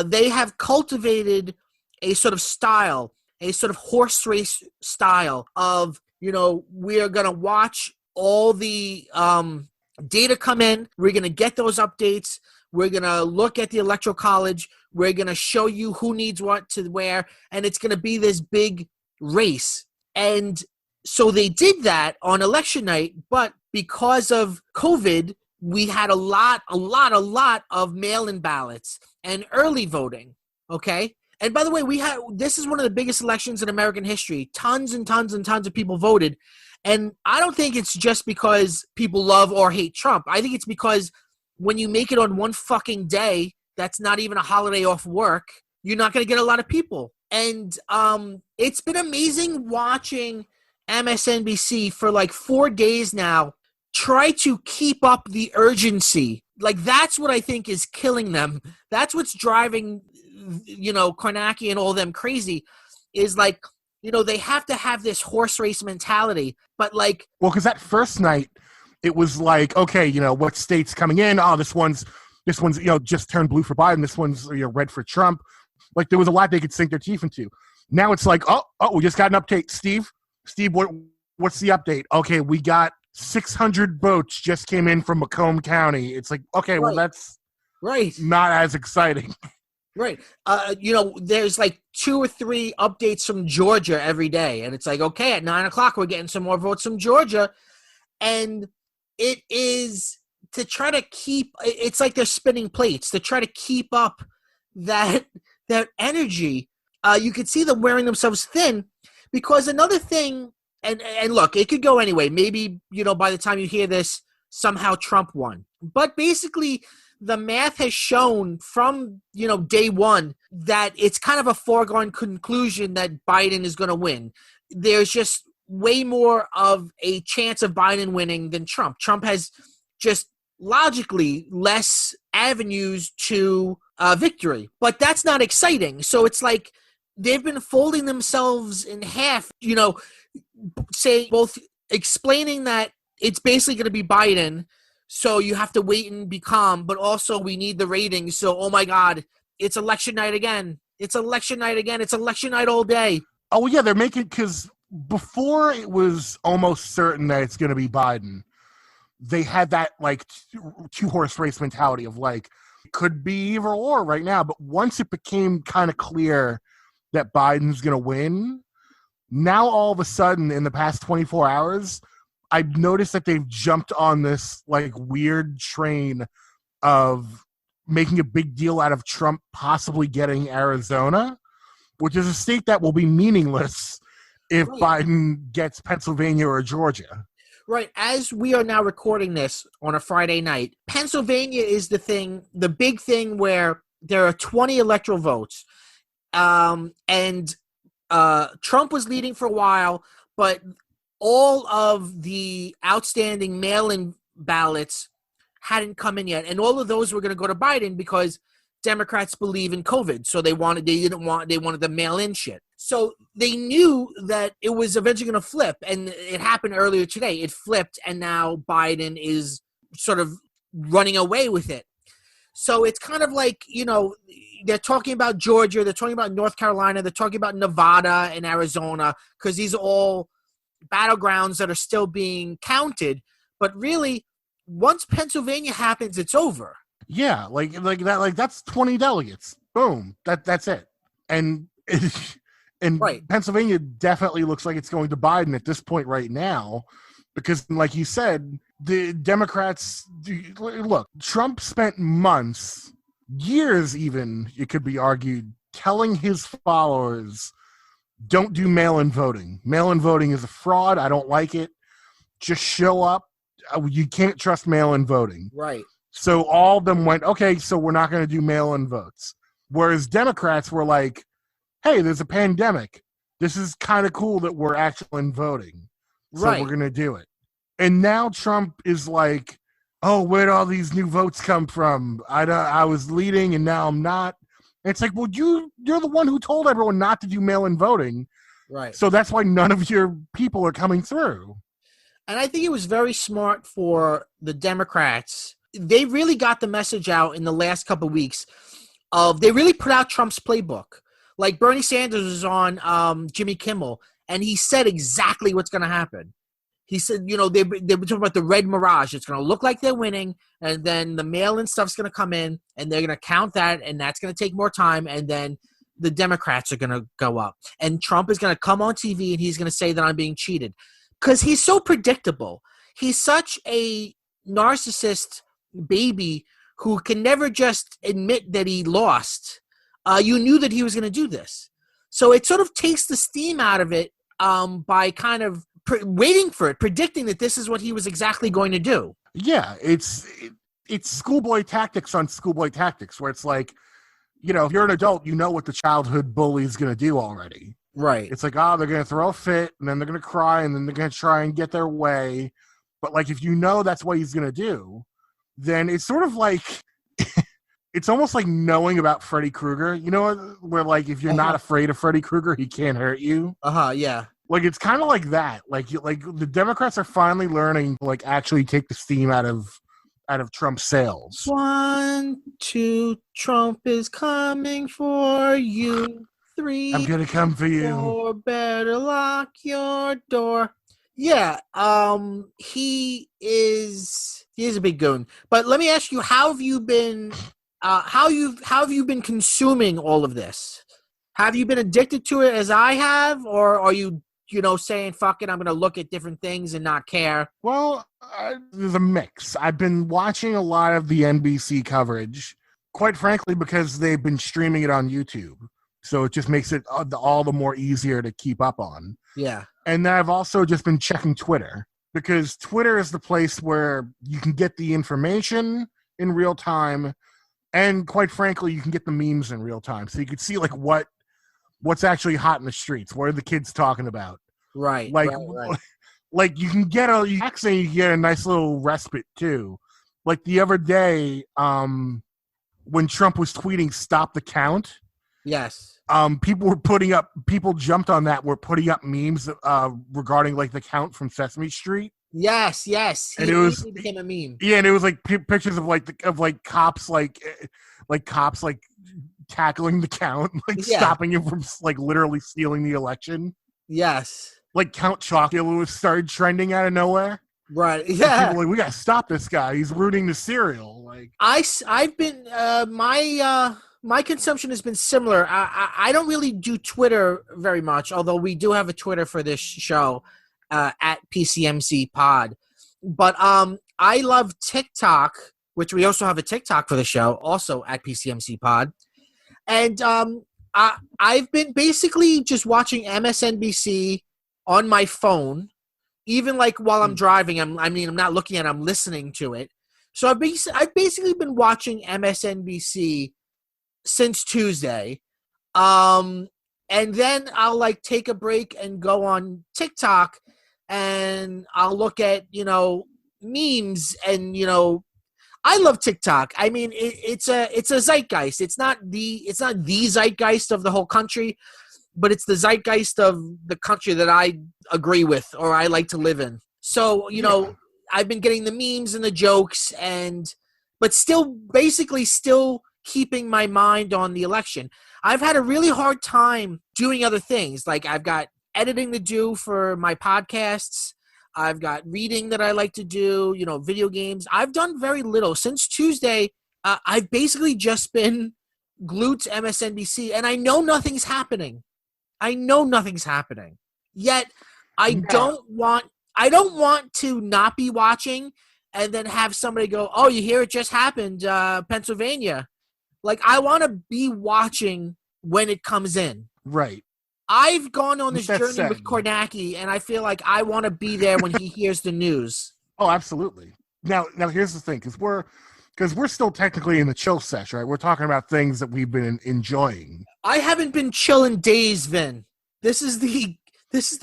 they have cultivated a sort of style, a sort of horse race style of, we're going to watch all the data come in. We're going to get those updates. We're going to look at the Electoral College. We're going to show you who needs what to wear. And it's going to be this big race. And so they did that on election night. But because of COVID, we had a lot of mail-in ballots and early voting. Okay. And by the way, this is one of the biggest elections in American history. Tons and tons and tons of people voted. And I don't think it's just because people love or hate Trump. I think it's because when you make it on one fucking day, that's not even a holiday off work, you're not going to get a lot of people. And it's been amazing watching MSNBC for like 4 days now try to keep up the urgency. Like, that's what I think is killing them. That's what's driving, Kornacki and all them crazy, is like, they have to have this horse race mentality. But like, well, because that first night, it was like, okay, what state's coming in? Oh, this one's just turned blue for Biden. This one's red for Trump. Like, there was a lot they could sink their teeth into. Now it's like, oh, we just got an update. Steve, what's the update? Okay, we got 600 votes just came in from Macomb County. It's like, okay, well, that's not as exciting. Right. There's like 2 or 3 updates from Georgia every day. And it's like, okay, at 9:00, we're getting some more votes from Georgia. And it is to try to it's like they're spinning plates to try to keep up that energy. You could see them wearing themselves thin, because another thing, and look, it could go anyway. Maybe, by the time you hear this, somehow Trump won. But basically, the math has shown from, day one that it's kind of a foregone conclusion that Biden is going to win. There's just way more of a chance of Biden winning than Trump. Trump has just logically less avenues to victory. But that's not exciting. So it's like they've been folding themselves in half, say both explaining that it's basically going to be Biden, so you have to wait and be calm, but also we need the ratings. So, oh my God, it's election night again. It's election night again. It's election night all day. Oh, yeah, they're making, because before it was almost certain that it's going to be Biden, they had that like two-horse race mentality of like, it could be either or right now. But once it became kind of clear that Biden's going to win, now all of a sudden in the past 24 hours, I've noticed that they've jumped on this like weird train of making a big deal out of Trump possibly getting Arizona, which is a state that will be meaningless if Biden gets Pennsylvania or Georgia. Right. As we are now recording this on a Friday night, Pennsylvania is the big thing where there are 20 electoral votes. And Trump was leading for a while, but all of the outstanding mail-in ballots hadn't come in yet, and all of those were going to go to Biden because Democrats believe in COVID, so they wanted the mail-in shit. So they knew that it was eventually going to flip, and it happened earlier today. It flipped, and now Biden is sort of running away with it. So it's kind of like, they're talking about Georgia, they're talking about North Carolina, they're talking about Nevada and Arizona, because these are all battlegrounds that are still being counted. But really, once Pennsylvania happens, it's over. Yeah, like that's 20 delegates. Boom. That's it. And right. Pennsylvania definitely looks like it's going to Biden at this point right now, because like you said, the Democrats look, Trump spent months, years even, it could be argued, telling his followers, don't do mail-in voting. Mail-in voting is a fraud. I don't like it. Just show up. You can't trust mail-in voting. Right. So all of them went, okay, so we're not going to do mail-in votes. Whereas Democrats were like, hey, there's a pandemic. This is kind of cool that we're actually voting. So right. We're going to do it. And now Trump is like, oh, where'd all these new votes come from? I was leading and now I'm not. And it's like, well, you're the one who told everyone not to do mail-in voting. Right. So that's why none of your people are coming through. And I think it was very smart for the Democrats. They really got the message out in the last couple of weeks they really put out Trump's playbook. Like Bernie Sanders was on Jimmy Kimmel, and he said exactly what's going to happen. He said, they've been talking about the red mirage. It's going to look like they're winning, and then the mail-in stuff's going to come in, and they're going to count that, and that's going to take more time, and then the Democrats are going to go up. And Trump is going to come on TV, and he's going to say that I'm being cheated. Because he's so predictable. He's such a narcissist baby who can never just admit that he lost. You knew that he was going to do this. So it sort of takes the steam out of it by kind of waiting for it, predicting that this is what he was exactly going to do. Yeah, it's schoolboy tactics on schoolboy tactics, where it's like, if you're an adult, you know what the childhood bully is going to do already. Right. It's like, they're going to throw a fit, and then they're going to cry, and then they're going to try and get their way. But, like, if you know that's what he's going to do, then it's sort of like, it's almost like knowing about Freddy Krueger, where, like, if you're not afraid of Freddy Krueger, he can't hurt you. Yeah. Like, it's kind of like that. Like the Democrats are finally learning to, like, actually take the steam out of Trump's sails. 1, 2, Trump is coming for you. 3, I'm gonna come for you. 4, better lock your door. Yeah, he is a big goon. But let me ask you, how have you been consuming all of this? Have you been addicted to it as I have, or are you saying fuck it, I'm gonna look at different things and not care? Well, there's a mix. I've been watching a lot of the NBC coverage, quite frankly, because they've been streaming it on YouTube. So it just makes it all the more easier to keep up on. Yeah. And then I've also just been checking Twitter, because Twitter is the place where you can get the information in real time. And quite frankly, you can get the memes in real time. So you can see like what's actually hot in the streets. What are the kids talking about? Right. Like, right. Like you can get you get a nice little respite too. Like the other day, when Trump was tweeting "Stop the Count." Yes. People jumped on that, were putting up memes regarding like the count from Sesame Street. Yes. And it became a meme. Yeah, and it was like pictures of cops cops tackling the count, stopping him from like literally stealing the election. Yes. Like Count Chocula started trending out of nowhere. Right. Yeah. People were like, we gotta stop this guy. He's rooting the cereal. Like I've been my consumption has been similar. I don't really do Twitter very much, although we do have a Twitter for this show at PCMC Pod. But I love TikTok, which we also have a TikTok for the show, also at PCMC Pod. And I've been basically just watching MSNBC on my phone, even like while I'm driving. I'm not looking at it, I'm listening to it. So I've basically been watching MSNBC since Tuesday. And then I'll like take a break and go on TikTok. and I'll look at, memes and, I love TikTok. I mean, it's a zeitgeist. It's not the zeitgeist of the whole country, but it's the zeitgeist of the country that I agree with or I like to live in. So, I've been getting the memes and the jokes but still keeping my mind on the election. I've had a really hard time doing other things. Like I've got editing to do for my podcasts. I've got reading that I like to do, video games. I've done very little. Since Tuesday, I've basically just been glued to MSNBC, and I know nothing's happening. Yet I don't want to not be watching and then have somebody go, "Oh, you hear it just happened, Pennsylvania." Like, I want to be watching when it comes in. Right. I've gone on this journey with Kornacki, and I feel like I want to be there when he hears the news. Oh, absolutely. Now here's the thing, because we're still technically in the chill sesh, right? We're talking about things that we've been enjoying. I haven't been chill in days, Vin. This is the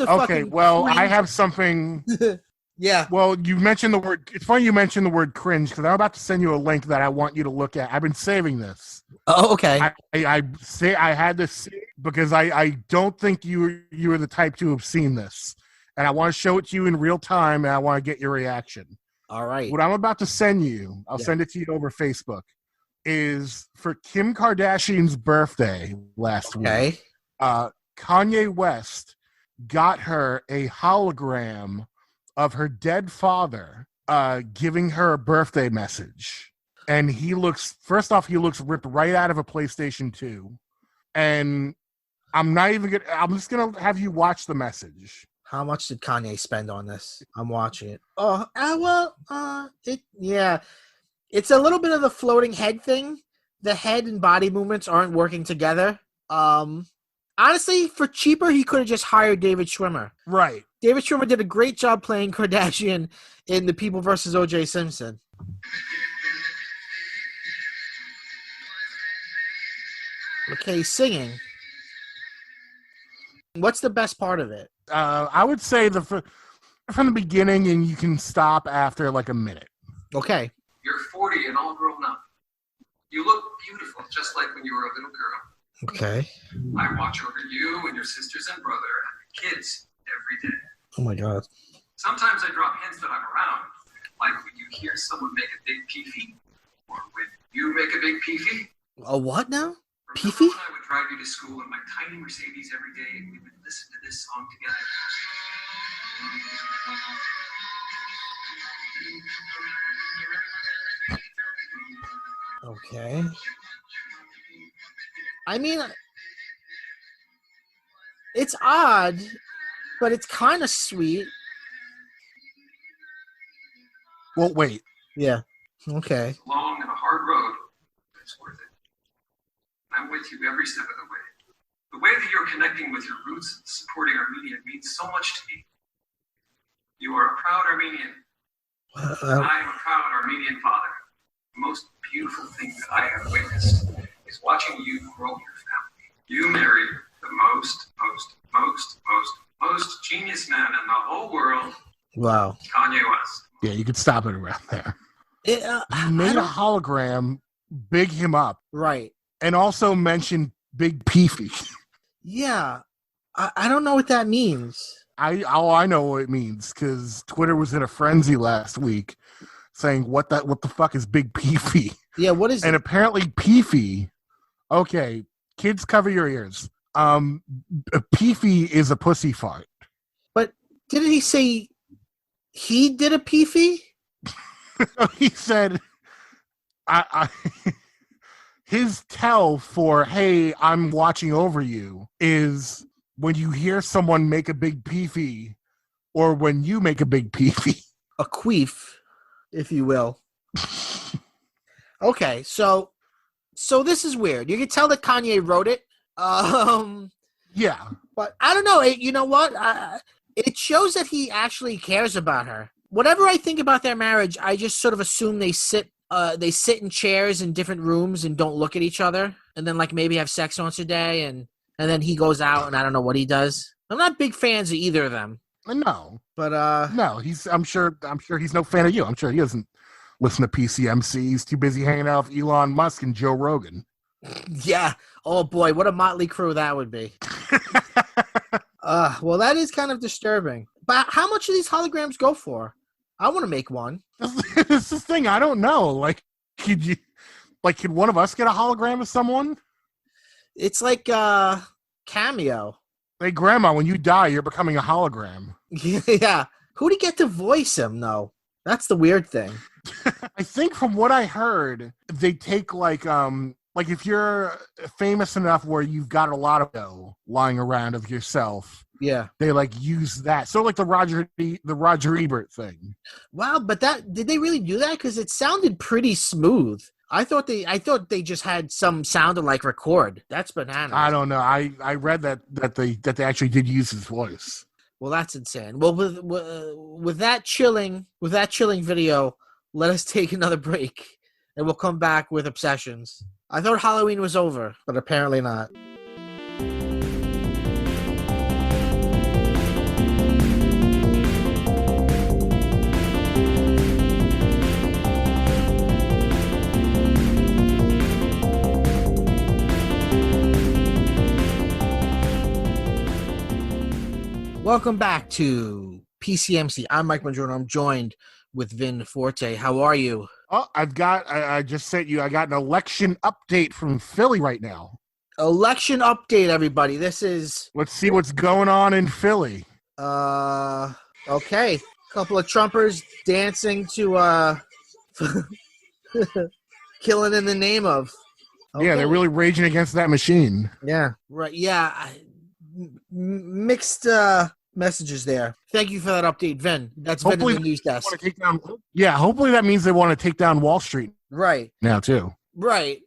okay, well, cringe. I have something. Yeah. Well, you mentioned the word. It's funny you mentioned the word cringe because I'm about to send you a link that I want you to look at. I've been saving this. Oh, okay. I had this because I don't think you are the type to have seen this, and I want to show it to you in real time, and I want to get your reaction. All right. What I'm about to send you, I'll send it to you over Facebook, is for Kim Kardashian's birthday last week. Kanye West got her a hologram of her dead father giving her a birthday message. And he looks ripped right out of a PlayStation 2. And I'm just going to have you watch the message. How much did Kanye spend on this? I'm watching it. It's a little bit of the floating head thing. The head and body movements aren't working together. Honestly, for cheaper, he could have just hired David Schwimmer. Right. David Schwimmer did a great job playing Kardashian in The People vs. O.J. Simpson. Okay, he's singing. What's the best part of it? I would say from the beginning, and you can stop after like a minute. Okay. You're 40 and all grown up. You look beautiful, just like when you were a little girl. Okay. I watch over you and your sisters and brother and your kids every day. Oh my God. Sometimes I drop hints that I'm around, like when you hear someone make a big peefee, or when you make a big peefee. A what now? Remember Peefee? when I would drive you to school in my tiny Mercedes every day and we would listen to this song together? Okay. I mean, it's odd, but it's kind of sweet. Well, wait. Yeah. Okay. It's long and a hard road, but it's worth it. I'm with you every step of the way. The way that you're connecting with your roots and supporting Armenia means so much to me. You are a proud Armenian. I am a proud Armenian father. The most beautiful thing that I have witnessed is watching you grow your family. You married the most genius man in the whole world. Wow. Kanye West. Yeah, you could stop it around there. He made a hologram, big him up. Right. And also mentioned Big Peefy. Yeah. I don't know what that means. I know what it means, because Twitter was in a frenzy last week saying, what the fuck is Big Peefy? Yeah, what is and it? Apparently Peefy, okay, kids cover your ears. A peefee is a pussy fart. But didn't he say he did a peefee? He said, his tell for, hey, I'm watching over you, is when you hear someone make a big peefee or when you make a big peefee. A queef, if you will. Okay, so this is weird. You can tell that Kanye wrote it. Yeah. But I don't know. You know what? It shows that he actually cares about her. Whatever I think about their marriage, I just sort of assume they sit in chairs in different rooms and don't look at each other, and then like maybe have sex once a day, and then he goes out and I don't know what he does. I'm not big fans of either of them. No, but no, I'm sure he's no fan of you. I'm sure he doesn't listen to PCMC. He's too busy hanging out with Elon Musk and Joe Rogan. yeah. Oh boy, what a motley crew that would be. Well, that is kind of disturbing. But how much do these holograms go for? I want to make one. This is the thing. I don't know. Like, could one of us get a hologram of someone? It's like Cameo. Hey, Grandma, when you die, you're becoming a hologram. Yeah. Who do you get to voice him, though? That's the weird thing. I think from what I heard, they take like if you're famous enough where you've got a lot of dough lying around of yourself. Yeah. They like use that. So like the Roger Ebert thing. Wow, but did they really do that? Because it sounded pretty smooth. I thought they just had some sounded like record. That's bananas. I don't know. I read that they actually did use his voice. Well, that's insane. Well, with that chilling video, let us take another break, and we'll come back with Obsessions. I thought Halloween was over, but apparently not. Welcome back to PCMC. I'm Mike Mangione. I'm joined with Vin Forte. How are you? Oh, I just sent you. I got an election update from Philly right now. Election update, everybody. This is. Let's see what's going on in Philly. Okay. Couple of Trumpers dancing to killing in the name of. Okay. Yeah, they're really raging against that machine. Yeah. Right. Yeah. Mixed messages there. Thank you for that update, Vin. That's hopefully Vin in the news desk. Hopefully that means they want to take down Wall Street. Right. Now too. Right.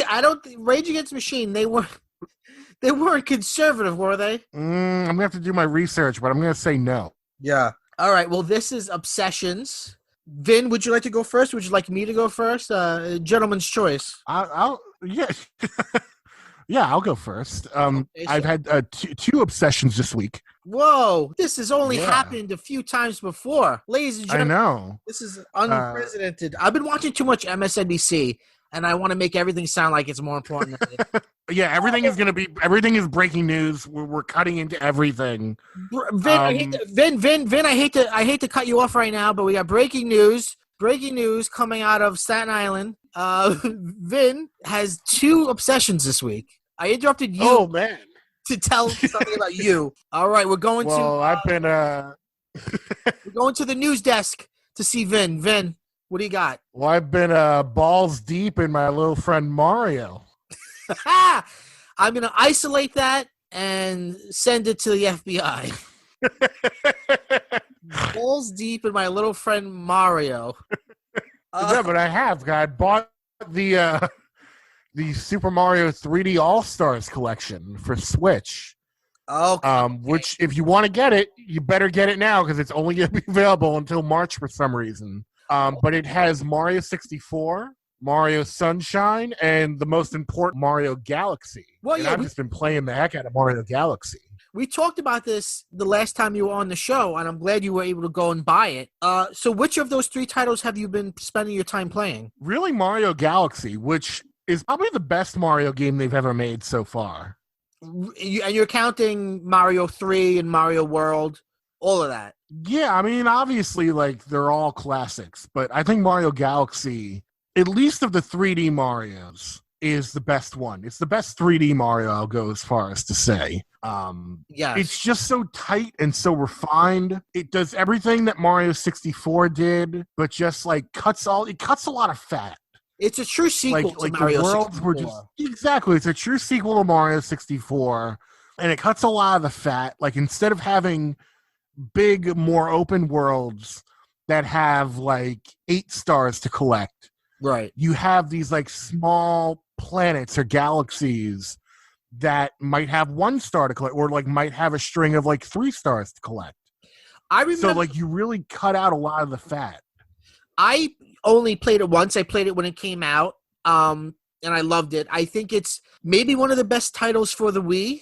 I don't Rage Against the Machine. They weren't conservative, were they? I'm gonna have to do my research, but I'm gonna say no. Yeah. All right. Well, this is Obsessions. Vin, would you like to go first? Would you like me to go first? Gentleman's choice. I'll yeah. Yeah, I'll go first. Okay, I've had two obsessions this week. Whoa, this has only happened a few times before. Ladies and gentlemen, I know. This is unprecedented. I've been watching too much MSNBC, and I want to make everything sound like it's more important than it is. Yeah, everything is breaking news. We're cutting into everything. Vin, I hate to cut you off right now, but we got breaking news. Breaking news coming out of Staten Island. Vin has two obsessions this week. I interrupted you. Oh man! To tell something about you. All right, we're going to. Well, I've been. We're going to the news desk to see Vin. Vin, what do you got? Well, I've been balls deep in my little friend Mario. I'm gonna isolate that and send it to the FBI. Balls deep in my little friend Mario. Yeah, but I bought the Super Mario 3D All-Stars collection for Switch. Okay. Which, if you want to get it, you better get it now because it's only going to be available until March for some reason. But it has Mario 64, Mario Sunshine, and the most important, Mario Galaxy. Well, yeah, I've just been playing the heck out of Mario Galaxy. We talked about this the last time you were on the show, and I'm glad you were able to go and buy it. So which of those three titles have you been spending your time playing? Really, Mario Galaxy, which is probably the best Mario game they've ever made so far. And you're counting Mario 3 and Mario World, all of that. Yeah, I mean, obviously, like, they're all classics, but I think Mario Galaxy, at least of the 3D Marios, is the best one. It's the best 3D Mario, I'll go as far as to say. Yeah, it's just so tight and so refined. It does everything that Mario 64 did, but just like cuts a lot of fat. It's a true sequel to Mario 64. Exactly, it's a true sequel to Mario 64, and it cuts a lot of the fat. Like, instead of having big, more open worlds that have like 8 stars to collect, right? You have these like small planets or galaxies that might have 1 star to collect, or like might have a string of like 3 stars to collect. I remember, so like you really cut out a lot of the fat. I only played it once. I played it when it came out, and I loved it. I think it's maybe one of the best titles for the Wii.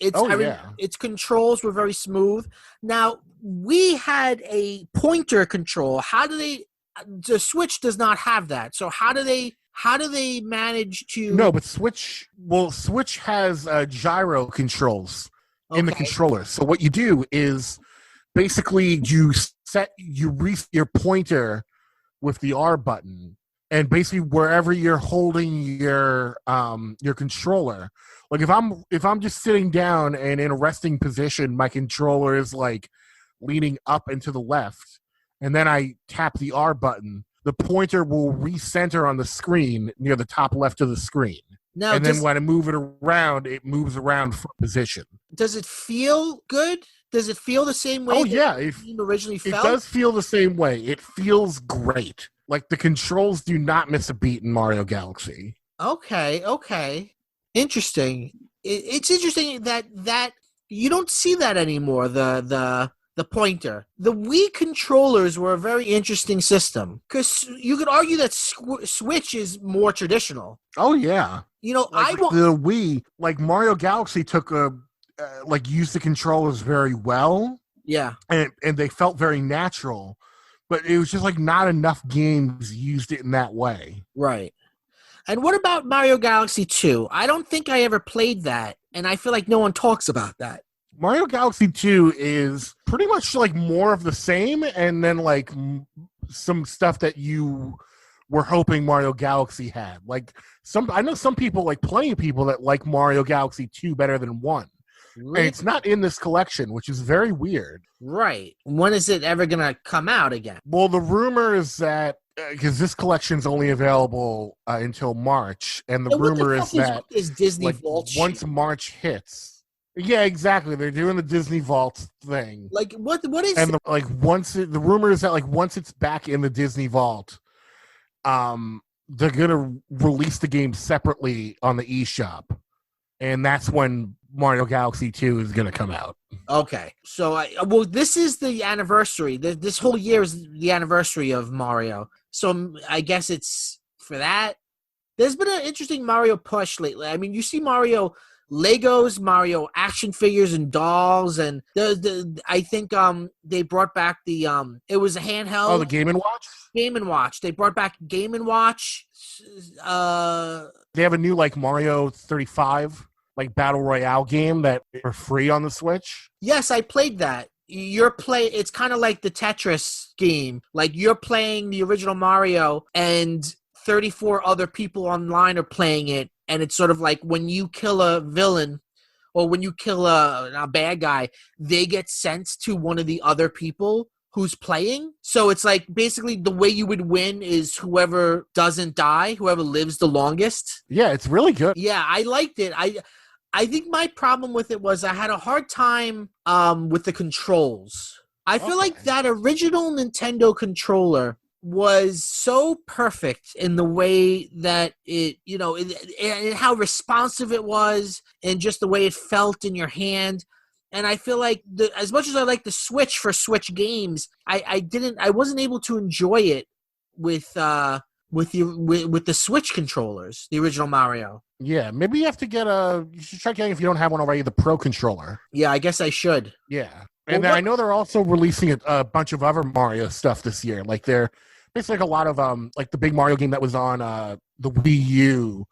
Its controls were very smooth. Now we had a pointer control. How do they? The Switch does not have that. So how do they manage to? No, but Switch has gyro controls in the controller. So what you do is basically you reach your pointer with the R button, and basically wherever you're holding your controller, like if I'm just sitting down and in a resting position, my controller is like leaning up and to the left, and then I tap the R button, the pointer will recenter on the screen near the top left of the screen. Now, and then when I move it around, it moves around for position. Does it feel good? Does it feel the same way? Oh, yeah. It originally felt? It does feel the same way. It feels great. Like, the controls do not miss a beat in Mario Galaxy. Okay. Interesting. It's interesting that you don't see that anymore, the pointer. The Wii controllers were a very interesting system because you could argue that Switch is more traditional. Oh, yeah. You know, the Wii, like Mario Galaxy used the controllers very well. Yeah. And they felt very natural, but it was just like not enough games used it in that way. Right. And what about Mario Galaxy 2? I don't think I ever played that, and I feel like no one talks about that. Mario Galaxy 2 is pretty much like more of the same, and then like some stuff that you were hoping Mario Galaxy had. Like I know some people, like plenty of people, that like Mario Galaxy 2 better than 1. Really? And it's not in this collection, which is very weird. Right. When is it ever going to come out again? Well, the rumor is that because this collection's only available until March, and the rumor is that Disney Vault once March hits. Yeah, exactly. They're doing the Disney Vault thing. Like what is? And the rumor is that like once it's back in the Disney Vault, they're gonna release the game separately on the eShop, and that's when Mario Galaxy 2 is gonna come out. Okay, so this is the anniversary. This whole year is the anniversary of Mario, so I guess it's for that. There's been an interesting Mario push lately. I mean, you see Mario Legos, Mario action figures and dolls, and I think they brought back the it was a handheld. Oh, the Game & Watch? Game & Watch. They brought back Game & Watch. They have a new like Mario 35 like battle royale game that are free on the Switch. Yes, I played that. It's kind of like the Tetris game. Like you're playing the original Mario and 34 other people online are playing it. And it's sort of like when you kill a villain or when you kill a bad guy, they get sent to one of the other people who's playing. So it's like basically the way you would win is whoever doesn't die, whoever lives the longest. Yeah, it's really good. Yeah, I liked it. I think my problem with it was I had a hard time with the controls. I feel like that original Nintendo controller was so perfect in the way that it, and how responsive it was and just the way it felt in your hand. And I feel like as much as I like the Switch for Switch games, I wasn't able to enjoy it with the Switch controllers, the original Mario. Yeah, maybe you should try getting, if you don't have one already, the Pro controller. Yeah, I guess I should. Yeah. And I know they're also releasing a bunch of other Mario stuff this year. Like it's like a lot of like the big Mario game that was on the Wii U,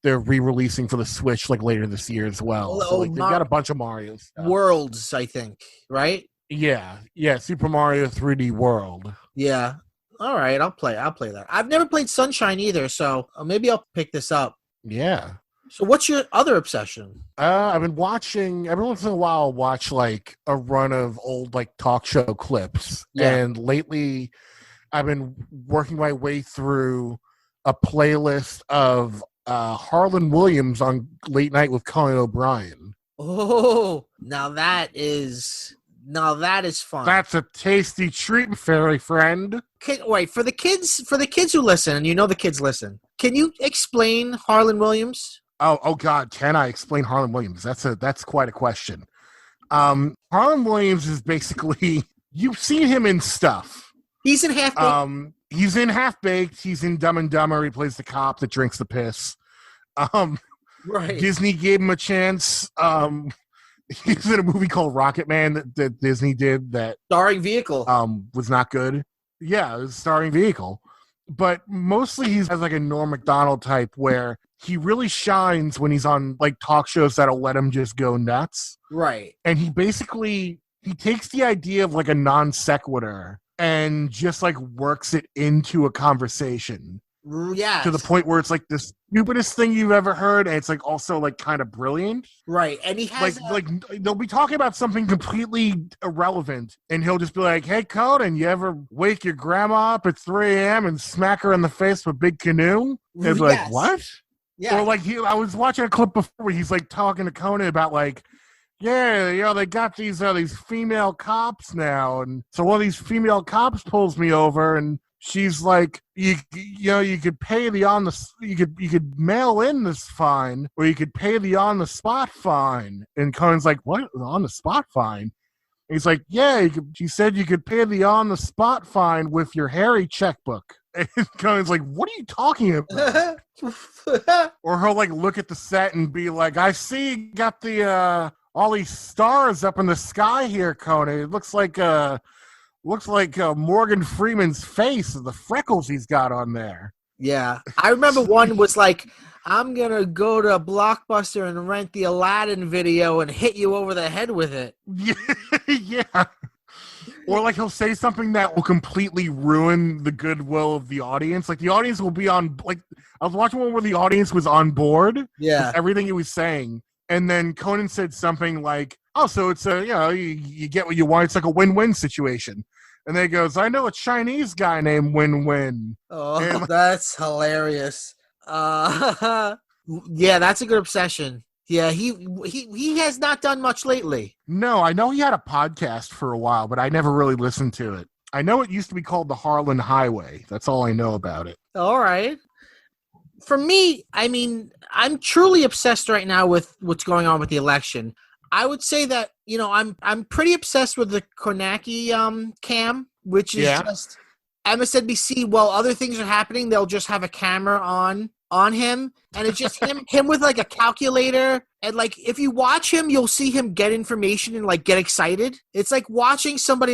they're re-releasing for the Switch like later this year as well. So like they've got a bunch of Mario stuff. Worlds, I think, right? Yeah, Super Mario 3D World. Yeah. All right, I'll play that. I've never played Sunshine either, so maybe I'll pick this up. Yeah. So what's your other obsession? I've been watching, every once in a while, I'll watch like a run of old like talk show clips. Yeah. And lately I've been working my way through a playlist of Harlan Williams on Late Night with Conan O'Brien. Oh, now that is fun. That's a tasty treat, fairy friend. Wait, for the kids who listen, and the kids listen, can you explain Harlan Williams? Oh God, can I explain Harlan Williams? That's quite a question. Harlan Williams is basically, you've seen him in stuff. He's in Half-Baked. He's in Half-Baked. He's in Dumb and Dumber. He plays the cop that drinks the piss. Right. Disney gave him a chance He's in a movie called Rocket Man that Disney did that Starring Vehicle. was not good. Yeah, it was starring Vehicle. But mostly he's has like a Norm Macdonald type where he really shines when he's on like talk shows that'll let him just go nuts. Right. And he takes the idea of like a non sequitur and just like works it into a conversation. Yes. To the point where it's like the stupidest thing you've ever heard, and it's like also like kind of brilliant. Right. And he has like they'll be talking about something completely irrelevant, and he'll just be like, "Hey, Conan, you ever wake your grandma up at 3 a.m. and smack her in the face with a big canoe?" And it's like, what? Yeah. Or like I was watching a clip before where he's like talking to Conan about like, yeah, they got these female cops now, and so one of these female cops pulls me over, and she's like, you could pay you could mail in this fine, or you could pay the on the spot fine. And Conan's like, what, on the spot fine? And he's like, yeah, she said you could pay the on the spot fine with your hairy checkbook. And Conan's like, what are you talking about? Or he'll like look at the set and be like, I see you got the all these stars up in the sky here, Conan. It looks like Morgan Freeman's face and the freckles he's got on there. Yeah. I remember one was like, I'm going to go to Blockbuster and rent the Aladdin video and hit you over the head with it. Yeah. Or like he'll say something that will completely ruin the goodwill of the audience. Like the audience will be on, like I was watching one where the audience was on board. Yeah. With everything he was saying. And then Conan said something like, oh, so it's you get what you want. It's like a win-win situation. And then he goes, I know a Chinese guy named Win-Win. Oh, and that's hilarious. Yeah, that's a good obsession. Yeah, he has not done much lately. No, I know he had a podcast for a while, but I never really listened to it. I know it used to be called the Harlan Highway. That's all I know about it. All right. For me, I mean, I'm truly obsessed right now with what's going on with the election. I would say that, I'm pretty obsessed with the Kornacki Cam, which is just MSNBC. While other things are happening, they'll just have a camera on him, and it's just him with like a calculator. And like if you watch him, you'll see him get information and like get excited. It's like watching somebody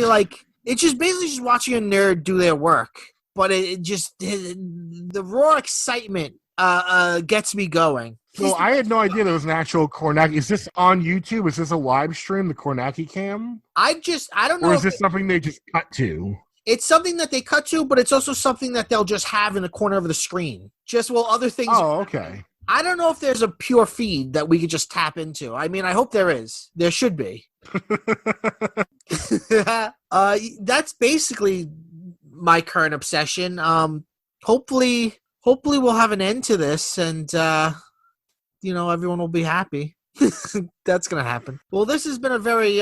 it's just basically just watching a nerd do their work. But the raw excitement gets me going. So I had no idea there was an actual Kornacki. Is this on YouTube? Is this a live stream, the Kornacki Cam? I don't know. Or is this something they just cut to? It's something that they cut to, but it's also something that they'll just have in the corner of the screen. Just while other things. Oh, okay. I don't know if there's a pure feed that we could just tap into. I mean, I hope there is. There should be. That's basically my current obsession. Hopefully we'll have an end to this, and everyone will be happy. That's gonna happen. Well, this has been a very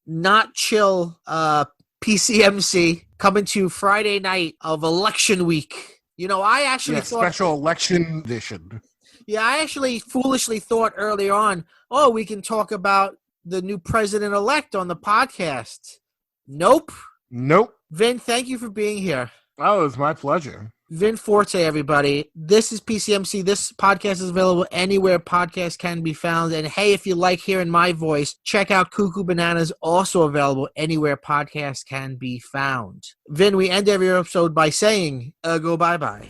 not chill PCMC coming to Friday night of election week. I actually thought special election edition. Yeah, I actually foolishly thought earlier on, we can talk about the new president-elect on the podcast. Nope. Vin, thank you for being here. Oh, it was my pleasure. Vin Forte, everybody. This is PCMC. This podcast is available anywhere podcasts can be found. And hey, if you like hearing my voice, check out Cuckoo Bananas, also available anywhere podcasts can be found. Vin, we end every episode by saying, go bye-bye.